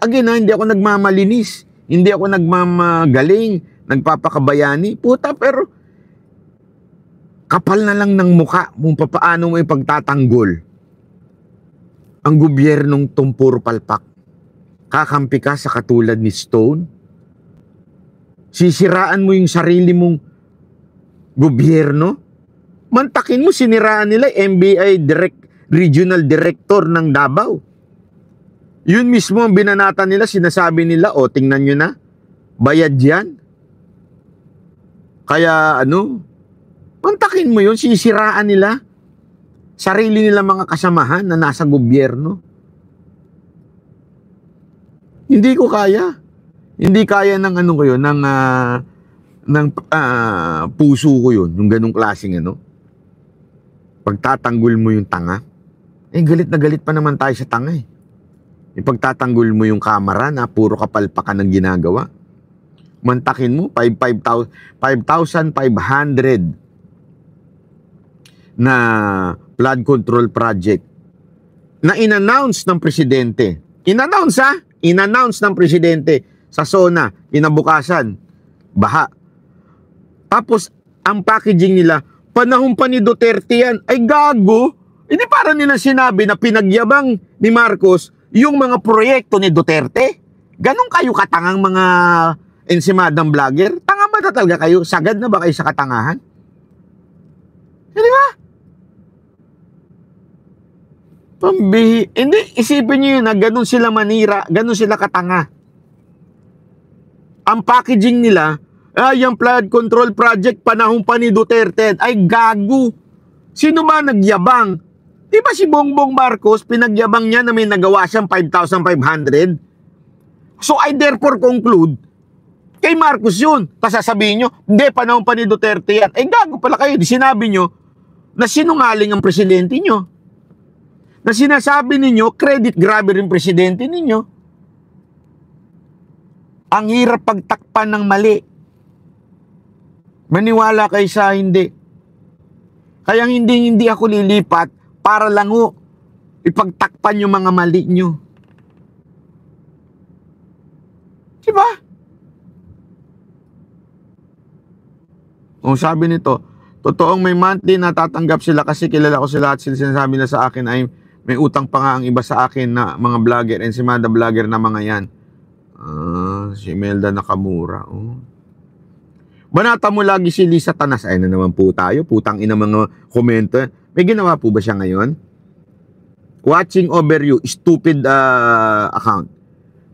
ako nagmamalinis. Hindi ako nagmamagaling, nagpapakabayani. Puta, pero kapal na lang ng muka kung paano mo ipagtatanggol ang gobyernong tumpuro palpak. Kakampi ka sa katulad ni Stone. Sisiraan mo yung sarili mong gobyerno. Mantakin mo, siniraan nila MBI Regional Director ng Davao. Yun mismo ang binanata nila, sinasabi nila, tingnan nyo na, bayad yan. Kaya mantakin mo yun, sisiraan nila. Sarili nila mga kasamahan na nasa gobyerno. Hindi ko kaya. Hindi kaya ng ko yun, ng puso ko yun, yung ganung klaseng Pagtatanggol mo yung tanga. Galit na galit pa naman tayo sa tanga Ipagtatanggol mo yung kamera na puro kapalpakan ng ginagawa. Mantakin mo, 5,500 na flood control project na in-announce ng presidente. In-announce ng presidente sa SONA, kinabukasan, baha. Tapos, ang packaging nila, panahon pa ni Duterte yan, ay gago. Hindi para nila sinabi na pinagyabang ni Marcos yung mga proyekto ni Duterte. Ganon kayo katangang mga ensimadang vlogger? Tanga ba talaga kayo? Sagad na ba kayo sa katangahan? Hindi ba? Hindi, isipin nyo yun na ganon sila manira, ganon sila katanga. Ang packaging nila, yung flood control project, panahon pa ni Duterte, ay gago. Sino ba nagyabang? Di ba si Bongbong Marcos, pinagyabang niya na may nagawa siyang 5,500? So I therefore conclude, kay Marcos yun. Tapos sasabihin nyo, hindi, panahon pa ni Duterte yan. Ay gago pala kayo. Di sinabi nyo na sinungaling ang presidente nyo. Na sinasabi ninyo, credit grabe rin presidente ninyo. Ang hirap pagtakpan ng mali. Maniwala kayo sa hindi. Kaya hindi ako lilipat para lang ipagtakpan yung mga mali nyo. Diba? O sabi nito, totoong may monthly na tatanggap sila kasi kilala ko sila at sinasabi na sa akin ay may utang pa nga ang iba sa akin na mga vlogger, ensimada vlogger na mga yan. Si Imelda Nakamura. Banata mo lagi si Lisa Tanas. Ay na naman po tayo. Putang ina mga komento. May ginawa po ba siya ngayon? Watching over you, stupid account.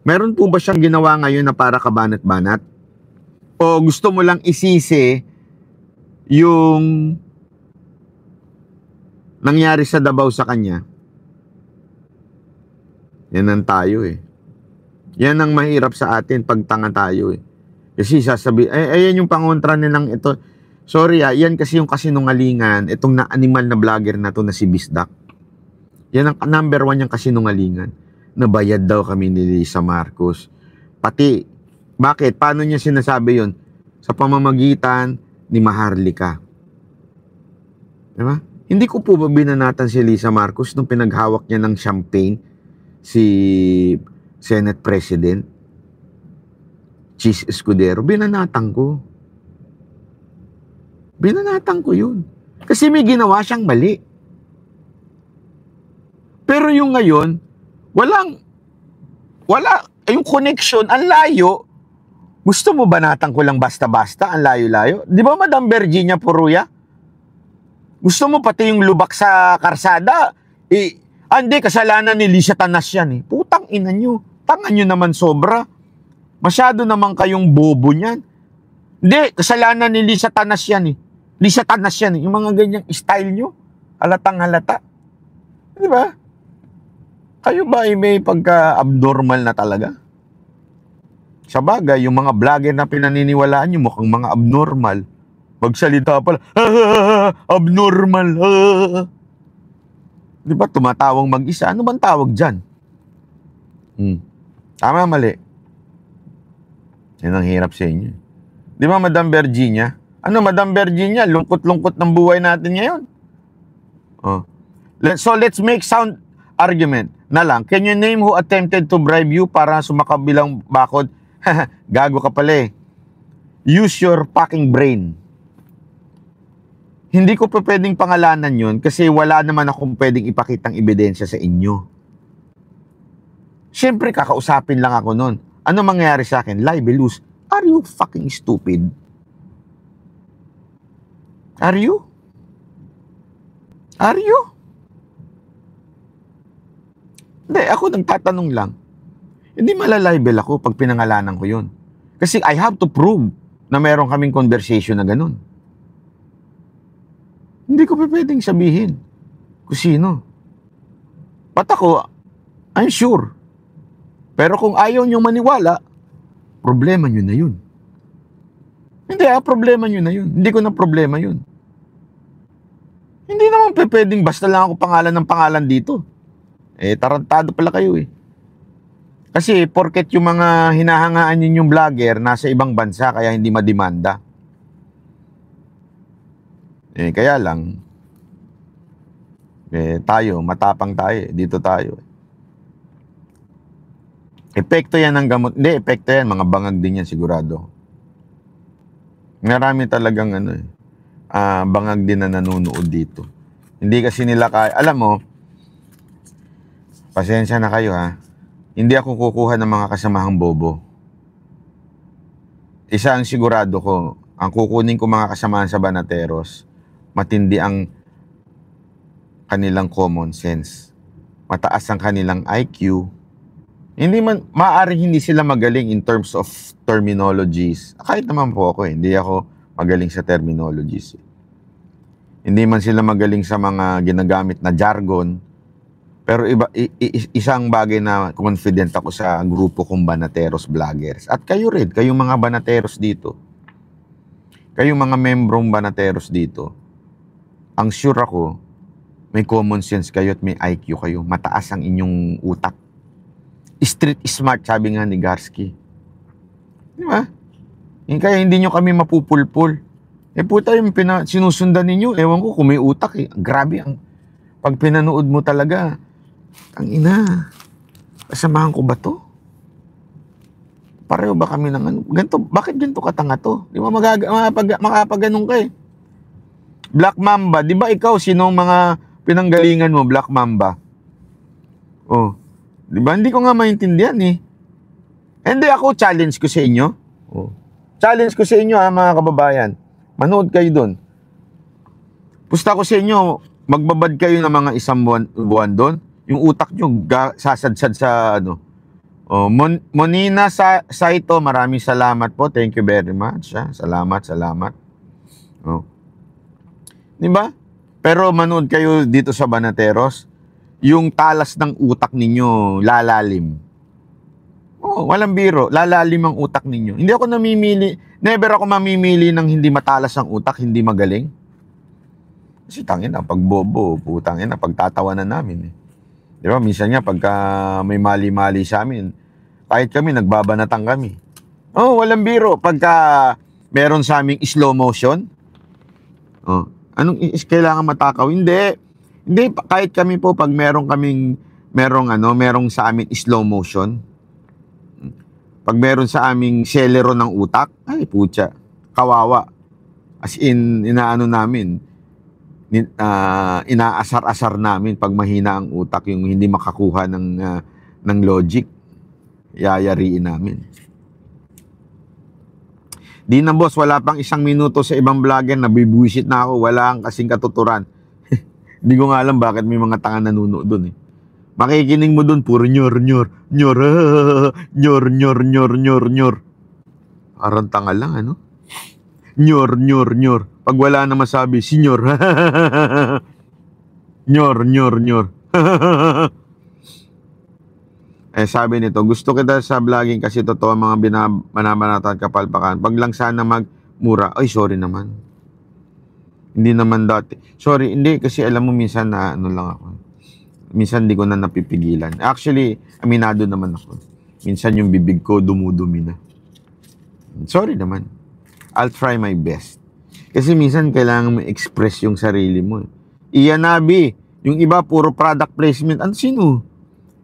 Meron po ba siyang ginawa ngayon na para kabanat-banat? O gusto mo lang isisi yung nangyari sa Davao sa kanya? Yan ang tayo eh. Yan ang mahirap sa atin pag tanga tayo eh. Kasi sasabi, ayan yung pangontra nilang ito. Sorry yan kasi yung kasinungalingan, itong na-animal na vlogger na to na si Bisdak. Yan ang number 1 yung kasinungalingan. Nabayad daw kami ni Lisa Marcos. Pati, bakit? Paano niya sinasabi yun? Sa pamamagitan ni Maharlika. Diba? Hindi ko po ba binanatan si Lisa Marcos nung pinaghawak niya ng champagne si Senate President Chis Escudero? Binanatan ko. Binanatan ko yun. Kasi may ginawa siyang mali. Pero yung ngayon, wala, yung connection, ang layo. Gusto mo banatan ko lang basta-basta, ang layo-layo? Di ba Madam Virginia Puruya? Gusto mo pati yung lubak sa karsada? Hindi, kasalanan ni Lisa Tanas yan eh. Putang ina nyo. Tangan nyo naman sobra. Masyado naman kayong bobo niyan. Hindi, kasalanan ni Lisa Tanas yan eh. Lisa Tanas yan eh. Yung mga ganyang style nyo, halatang halata. Di ba? Kayo ba ay may pagka-abnormal na talaga? Sa bagay, yung mga vlogger na pinaniniwalaan nyo, mukhang mga abnormal. Magsalita pala, abnormal. Di ba, tumatawang mag-isa. Ano bang tawag dyan? Tama, mali. Yan ang hirap sa inyo. Di ba, Madam Virginia? Ano, Madam Virginia? Lungkot-lungkot ng buhay natin ngayon. So, let's make sound argument na lang. Can you name who attempted to bribe you para sumakabilang bakod? Gago ka pala eh. Use your fucking brain. Hindi ko pa pwedeng pangalanan yun kasi wala naman akong pwedeng ipakitang ebidensya sa inyo. Siyempre, kakausapin lang ako nun. Ano mangyayari sa akin? Libelous. Are you fucking stupid? Are you? Are you? Hindi, ako nagtatanong lang. Hindi malalibel ako pag pinangalanan ko yun. Kasi I have to prove na meron kaming conversation na ganun. Hindi ko pa pwedeng sabihin kung sino. Pat ako, I'm sure. Pero kung ayaw niyong maniwala, problema nyo na yun. Hindi problema nyo na yun. Hindi ko na problema yun. Hindi naman pwedeng basta lang ako pangalan ng pangalan dito. Tarantado pala kayo eh. Kasi porket yung mga hinahangaan ninyong vlogger nasa ibang bansa kaya hindi mademanda. Kaya lang, Tayo, matapang tayo. Dito tayo. Epekto yan ng gamot. Hindi, epekto yan. Mga bangag din yan, sigurado. Marami talagang bangag din na nanonood dito. Hindi kasi nila kaya. Alam mo, pasensya na kayo ha. Hindi ako kukuha ng mga kasamahang bobo. Isa ang sigurado ko, ang kukunin ko mga kasamahan sa Banateros, matindi ang kanilang common sense. Mataas ang kanilang IQ. Maaaring hindi sila magaling in terms of terminologies. Kahit naman po ako, hindi ako magaling sa terminologies. Hindi man sila magaling sa mga ginagamit na jargon. Pero isang bagay na confident ako sa grupo kong Banateros Vloggers. At kayo rin, kayong mga Banateros dito. Kayong mga membrong Banateros dito. Ang sure ako, may common sense kayo at may IQ kayo. Mataas ang inyong utak. Street smart, sabi nga ni Garsky. Di ba? Kaya hindi nyo kami mapupulpul. Puta yung sinusundan ninyo. Ewan ko kung may utak eh. Grabe ang pag pinanood mo talaga. Ang ina. Kasamahan ko ba to? Pareho ba kami ng ganito? Bakit ganito katanga to? Di ba makapaganon ka eh. Black Mamba, di ba ikaw sinong mga pinanggalingan mo, Black Mamba? Oh. Di ba? Hindi ko nga maintindihan eh. Hindi ako, challenge ko sa inyo. Oh. Challenge ko sa inyo mga kababayan. Manood kayo doon. Pusta ko sa inyo, magbabad kayo ng mga isang buwan doon. Yung utak nyo, sasadsad sa Oh, Monina Saito, maraming salamat po. Thank you very much. Salamat. Oh. Di ba? Pero manood kayo dito sa Banateros. Yung talas ng utak ninyo, lalalim. Oh, walang biro. Lalalim ang utak ninyo. Hindi ako namimili. Never ako mamimili ng hindi matalas ang utak, hindi magaling. Kasi tangina, pag bobo, putangina, pagtatawanan namin. Di ba? Minsan nga, pagka may mali-mali sa amin, kahit kami, nagbabanatang kami. Oh, walang biro. Pagka meron sa aming slow motion, oh, kailangan matakaw? Hindi, kahit kami po, pag merong sa amin slow motion, pag meron sa aming selero ng utak, ay putya, kawawa. As in, namin, inaasar-asar namin pag mahina ang utak, yung hindi makakuha ng logic, yayariin namin. Di na boss, wala pang 1 minuto sa ibang vlogger, nabibuisit na ako, wala ang kasing katuturan. Hindi ko nga alam bakit may mga tanga nanunood doon eh. Makikinig mo doon, puro nyor. Parang tanga lang, ano? Nyor. Pag wala na masabi, senyor. Nyor. Sabi nito, gusto kita sa vlogging kasi totoo ang mga binabanatan kapalpakan. Pag lang sana magmura, ay sorry naman. Hindi naman dati. Sorry, hindi kasi alam mo minsan na lang ako. Minsan di ko na napipigilan. Actually, aminado naman ako. Minsan yung bibig ko dumudumi na. Sorry naman. I'll try my best. Kasi minsan kailangan mo express yung sarili mo. Iyanabi, yung iba puro product placement. Sino?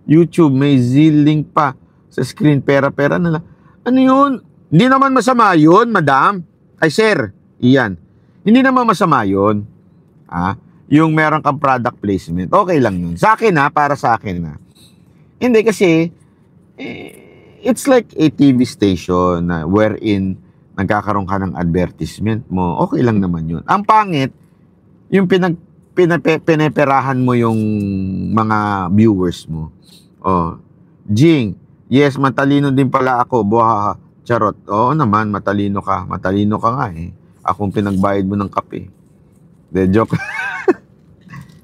YouTube, may Z-link pa sa screen. Pera na lang. Ano yun? Hindi naman masama yun, madam. Ay, sir. Iyan. Hindi naman masama yun. Yung meron kang product placement. Okay lang yun. Sa akin para sa akin Hindi kasi, it's like a TV station wherein nagkakaroon ka ng advertisement mo. Okay lang naman yun. Ang pangit, yung pineperahan mo yung mga viewers mo. Oh, Jing, yes, matalino din pala ako. Buha, charot. Oo naman, matalino ka. Matalino ka nga eh. Akong pinagbayad mo ng kape. De joke.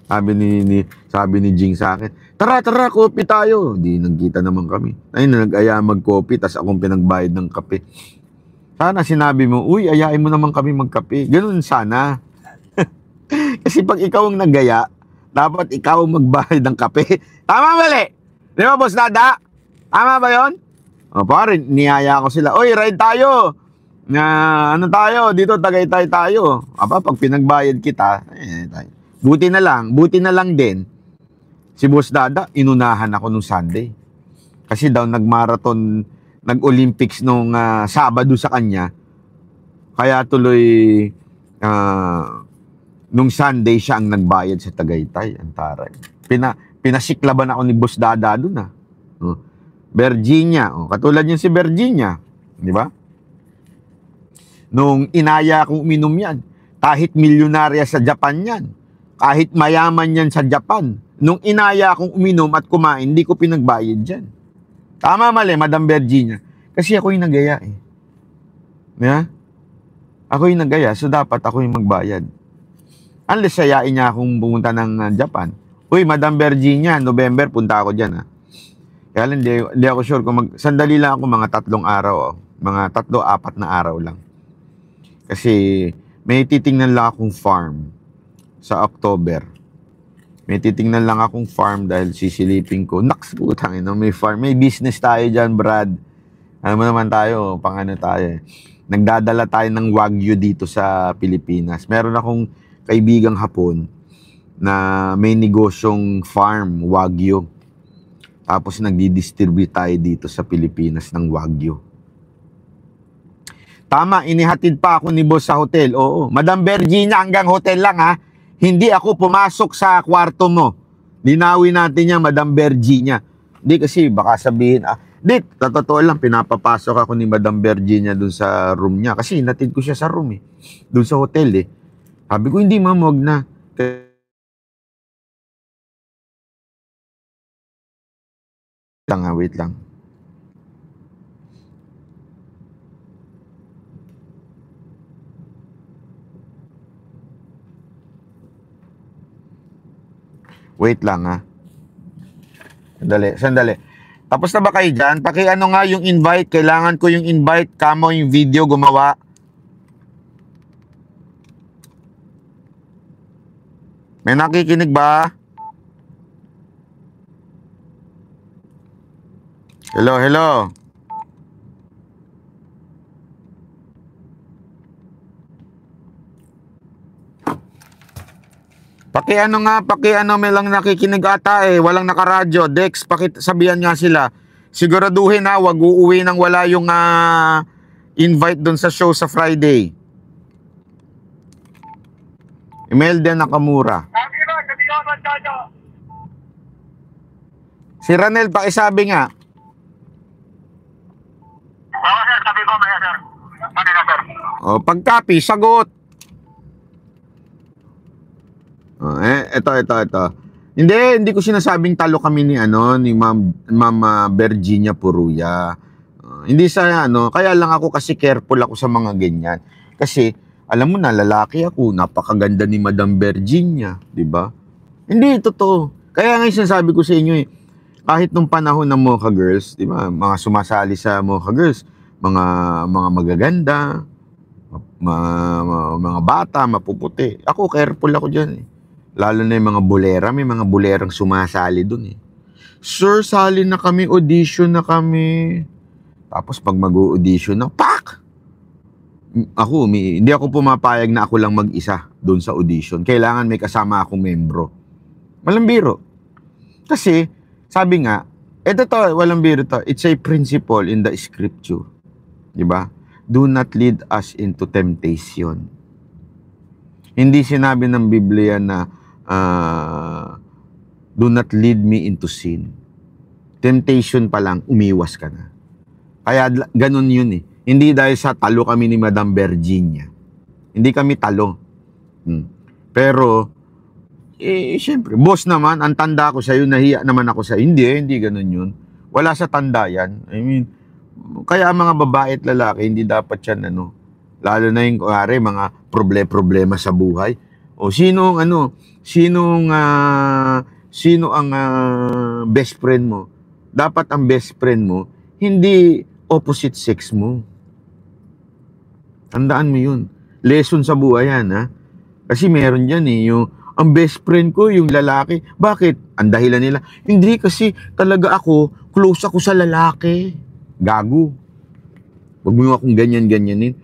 Sabi ni Jing sa akin, tara, kopi tayo. Di nagkita naman kami. Ay, nag-aya mag-kopi, tas akong pinagbayad ng kape. Sana sinabi mo, uy, ayain mo naman kami magkape. Ganun sana. Kasi pag ikaw ang naggaya, dapat ikaw ang magbayad ng kape. Tama mali? Di ba, Boss Dada? Tama ba yun? O, pare, niyaya ko sila. Uy, ride tayo. Tayo? Dito, Tagaytay tayo. Pag pinagbayad kita, tayo. Buti na lang din, si Boss Dada, inunahan ako nung Sunday. Kasi daw nag-marathon, nag-Olympics nung Sabado sa kanya. Kaya tuloy, nung Sunday siya ang nagbayad sa Tagaytay. Ang taray. Pinasiklaban ako ni Boss Dada doon Virginia. Katulad yun si Virginia. Di ba? Nung inaya akong uminom yan, kahit milyonarya sa Japan yan, kahit mayaman yan sa Japan, nung inaya akong uminom at kumain, hindi ko pinagbayad dyan. Tama mali, Madam Virginia. Kasi ako yung nagaya eh. Yeah? Ako yung nagaya, so dapat ako yung magbayad. Unless sayain niya akong pumunta ng Japan. Uy, Madam Virginia, November, punta ako dyan Kaya lang, hindi ako sure kung sandali lang ako mga 3 araw Mga 3-4 na araw lang. Kasi may titingnan lang akong farm sa October. May titingnan lang akong farm dahil sisilipin ko. Naks, putang ina, may farm. May business tayo dyan, Brad. Alam mo naman tayo, pangano tayo. Nagdadala tayo ng Wagyu dito sa Pilipinas. Meron akong kaibigang Hapon na may negosyong farm, Wagyu. Tapos nagdi-distribute tayo dito sa Pilipinas ng Wagyu. Tama, inihatid pa ako ni boss sa hotel. Oo, Madam Virginia, hanggang hotel lang Hindi ako pumasok sa kwarto mo. Linawin natin yan, Madam Virginia. Hindi kasi baka sabihin, totoo lang, pinapapasok ako ni Madam Virginia dun sa room niya. Kasi natid ko siya sa room dun sa hotel Sabi ko, hindi ma'am, wag na. Wait lang. Wait lang Sandali. Tapos na ba kayo dyan? Paki-ano nga yung invite. Kailangan ko yung invite. Kamo yung video gumawa. May nakikinig ba? Hello. Paki-ano may lang nakikinig ata walang nakaradyo. Dex, sabihan nga sila. Siguraduhin wag uuwi nang wala yung invite doon sa show sa Friday. Imelda Nakamura. Si Ranel, pakisabi nga.
Oo, sir. Sabi ko, maya, sir. Ano na, sir?
Pag-copy, sagot. Ito. Hindi ko sinasabing talo kami ni Ma'am Virginia Puruya. Hindi sa kaya lang ako kasi careful ako sa mga ganyan. Kasi alam mo na, lalaki ako, napakaganda ni Madam Virginia, 'di ba? Hindi totoo. Kaya nga sinasabi ko sa inyo kahit nung panahon ng Mocha Girls, 'di ba? Mga sumasali sa Mocha Girls, mga magaganda, mga bata, mapuputi. Ako careful ako diyan Lalo na yung mga bolera, may mga bolerang sumasali dun Sir, sali na kami, audition na kami. Tapos pag mag-audition na, pak! Hindi ako pumapayag na ako lang mag-isa dun sa audition. Kailangan may kasama akong membro. Walang biro. Kasi, sabi nga, walang biro to. It's a principle in the scripture. Diba? Do not lead us into temptation. Hindi sinabi ng Biblia na do not lead me into sin. Temptation pa lang, umiwas ka na. Kaya ganun yun Hindi dahil sa talo kami ni Madam Virginia. Hindi kami talo. Pero, siyempre, boss naman, ang tanda ko sa'yo, nahiya naman ako sa'yo. Hindi ganun yun. Wala sa tanda yan. I mean, kaya mga babae at lalaki, hindi dapat yan, lalo na yung, mga problema sa buhay. O sino ang best friend mo? Dapat ang best friend mo hindi opposite sex mo. Tandaan mo yun. Lesson sa buhay yan Kasi meron yan yung ang best friend ko yung lalaki. Bakit? Ang dahilan nila, hindi kasi talaga close ako sa lalaki. Gago. Huwag mo akong ganyan-ganyanin.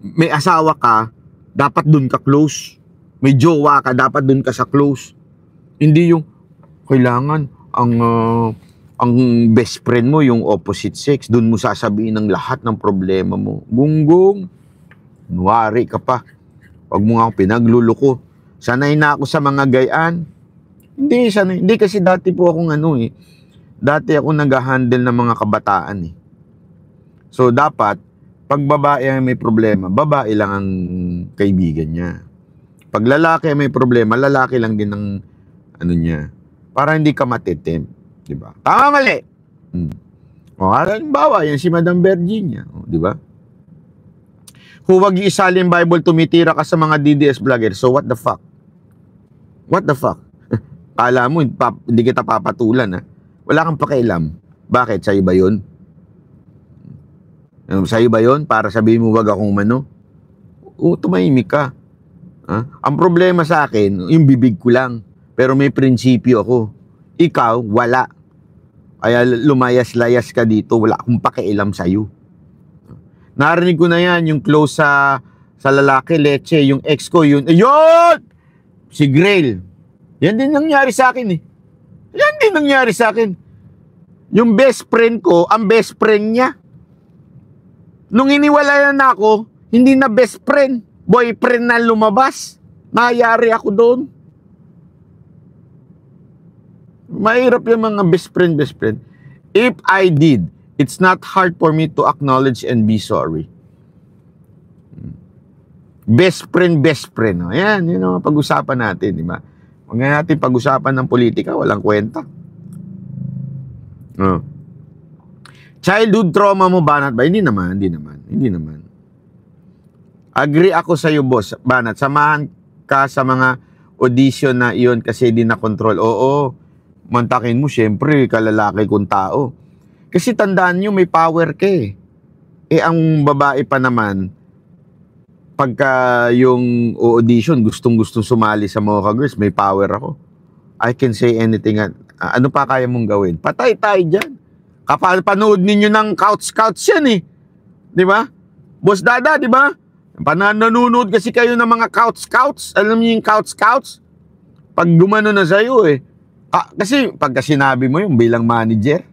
May asawa ka, dapat dun ka close. may jowa ka, dapat dun ka sa close. Hindi yung kailangan ang best friend mo yung opposite sex, dun mo sasabihin ng lahat ng problema mo. Gunggong, kunwari ka pa. Huwag mo nga ako pinagluluko. Sanay na ako sa mga gayaan. Hindi kasi dati po akong dati ako nag-handle ng mga kabataan eh. So dapat, pag babae ang may problema, babae lang ang kaibigan niya. Pag lalaki may problema, lalaki lang din ang niya. Para hindi ka matitim. Diba? Tama, mali. O, halimbawa, yan si Madam Virginia. O, diba? Huwag iisali yung Bible, tumitira ka sa mga DDS vlogger. So, what the fuck? What the fuck? Kala mo, hindi kita papatulan, ha? Wala kang pakialam. Bakit? Sa'yo ba yun? Sa'yo ba yun? Para sabihin mo, wag akong umano? O, tumahimik ka. Ha? Ang problema sa akin, yung bibig ko lang. Pero may prinsipyo ako. Ikaw, wala. Kaya lumayas-layas ka dito, wala akong pakialam sa'yo. Narinig ko na yan, yung close sa lalaki, leche, yung ex ko, yun, ayun! Si Grail. Yan din nangyari sa akin eh. Yan din nangyari sa akin. Yung best friend ko, ang best friend niya. Nung iniwalayan na ako, hindi na best friend, boyfriend na lumabas. Nayari ako doon. Mahirap yung mga best friend. If I did, it's not hard for me to acknowledge and be sorry. Best friend. Oh, yan, yun ang pag-usapan natin, di ba? Huwag nga natin pag-usapan ng politika, walang kwenta. Oh. Childhood trauma mo, Banat ba? Hindi naman. Agree ako sa iyo, boss. Banat, samahan ka sa mga audition na iyon kasi di na control. Oo, mantakin mo, syempre, kalalaki kong tao. Kasi tandaan nyo, may power ka eh. Ang babae pa naman, pagka yung audition, gustong-gustong sumali sa Mocha Girls, may power ako. I can say anything. Ano pa kaya mong gawin? Patay tayo dyan. Kapanood ninyo ng couch yan eh. Di ba? Boss Dada, di ba? Nanonood kasi kayo ng mga couch. Alam niyo yung couch? Pag gumano na sa'yo eh. Kasi pagka sinabi mo yung bilang manager,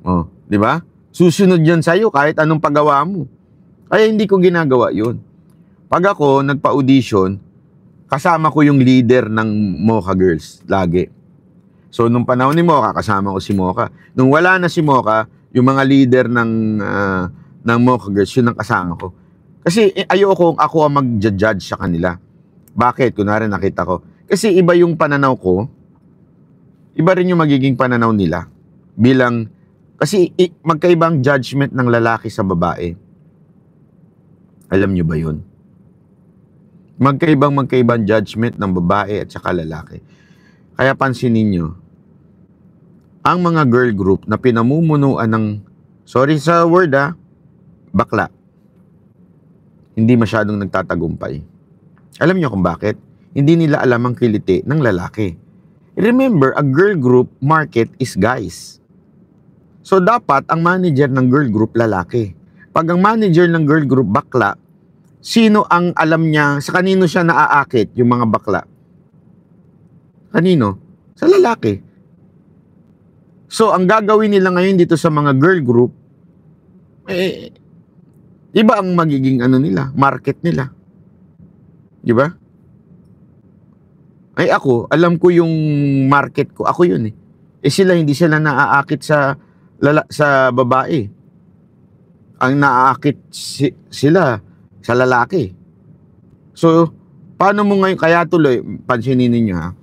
oh, di ba? Susunod yan sa'yo kahit anong paggawa mo. Kaya hindi ko ginagawa yun. Pag ako nagpa-audition, kasama ko yung leader ng Mocha Girls lagi. So nung panahon ni Mocha, kasama ko si Mocha. Nung wala na si Mocha, yung mga leader ng Mocha Girls, yun ang kasama ko. Kasi ayoko ako ang mag-judge sa kanila. Bakit? Kunwari nakita ko. Kasi iba yung pananaw ko, iba rin yung magiging pananaw nila. Kasi magkaibang judgment ng lalaki sa babae. Alam nyo ba yun? Magkaibang judgment ng babae at saka lalaki. Kaya pansinin nyo, ang mga girl group na pinamumunuan ng, sorry sa word bakla, hindi masyadong nagtatagumpay. Alam nyo kung bakit? Hindi nila alam ang kiliti ng lalaki. Remember, a girl group market is guys. So dapat ang manager ng girl group lalaki. Pag ang manager ng girl group bakla, sino ang alam niya, sa kanino siya naaakit yung mga bakla? Kanino? Sa lalaki. So ang gagawin nila ngayon dito sa mga girl group, iba ang magiging nila, market nila. Di ba? Ako, alam ko yung market ko. Ako yun eh. Hindi sila naaakit sa babae. Ang naaakit sila sa lalaki. So, paano mo ngayon, kaya tuloy, pansinin ninyo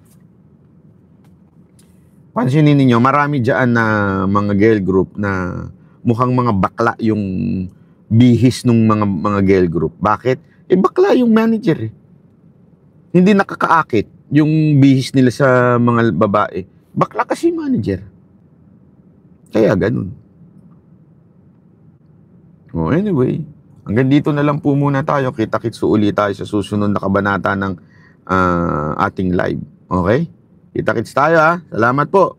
Pansinin ninyo, marami dyan na mga girl group na mukhang mga bakla yung bihis ng mga girl group. Bakit? Bakla yung manager eh. Hindi nakakaakit yung bihis nila sa mga babae. Bakla kasi manager. Kaya ganun. Oh, anyway, hanggang dito na lang po muna tayo. Kita-kits ulit tayo sa susunod na kabanata ng ating live. Okay? Kita-kits tayo Salamat po.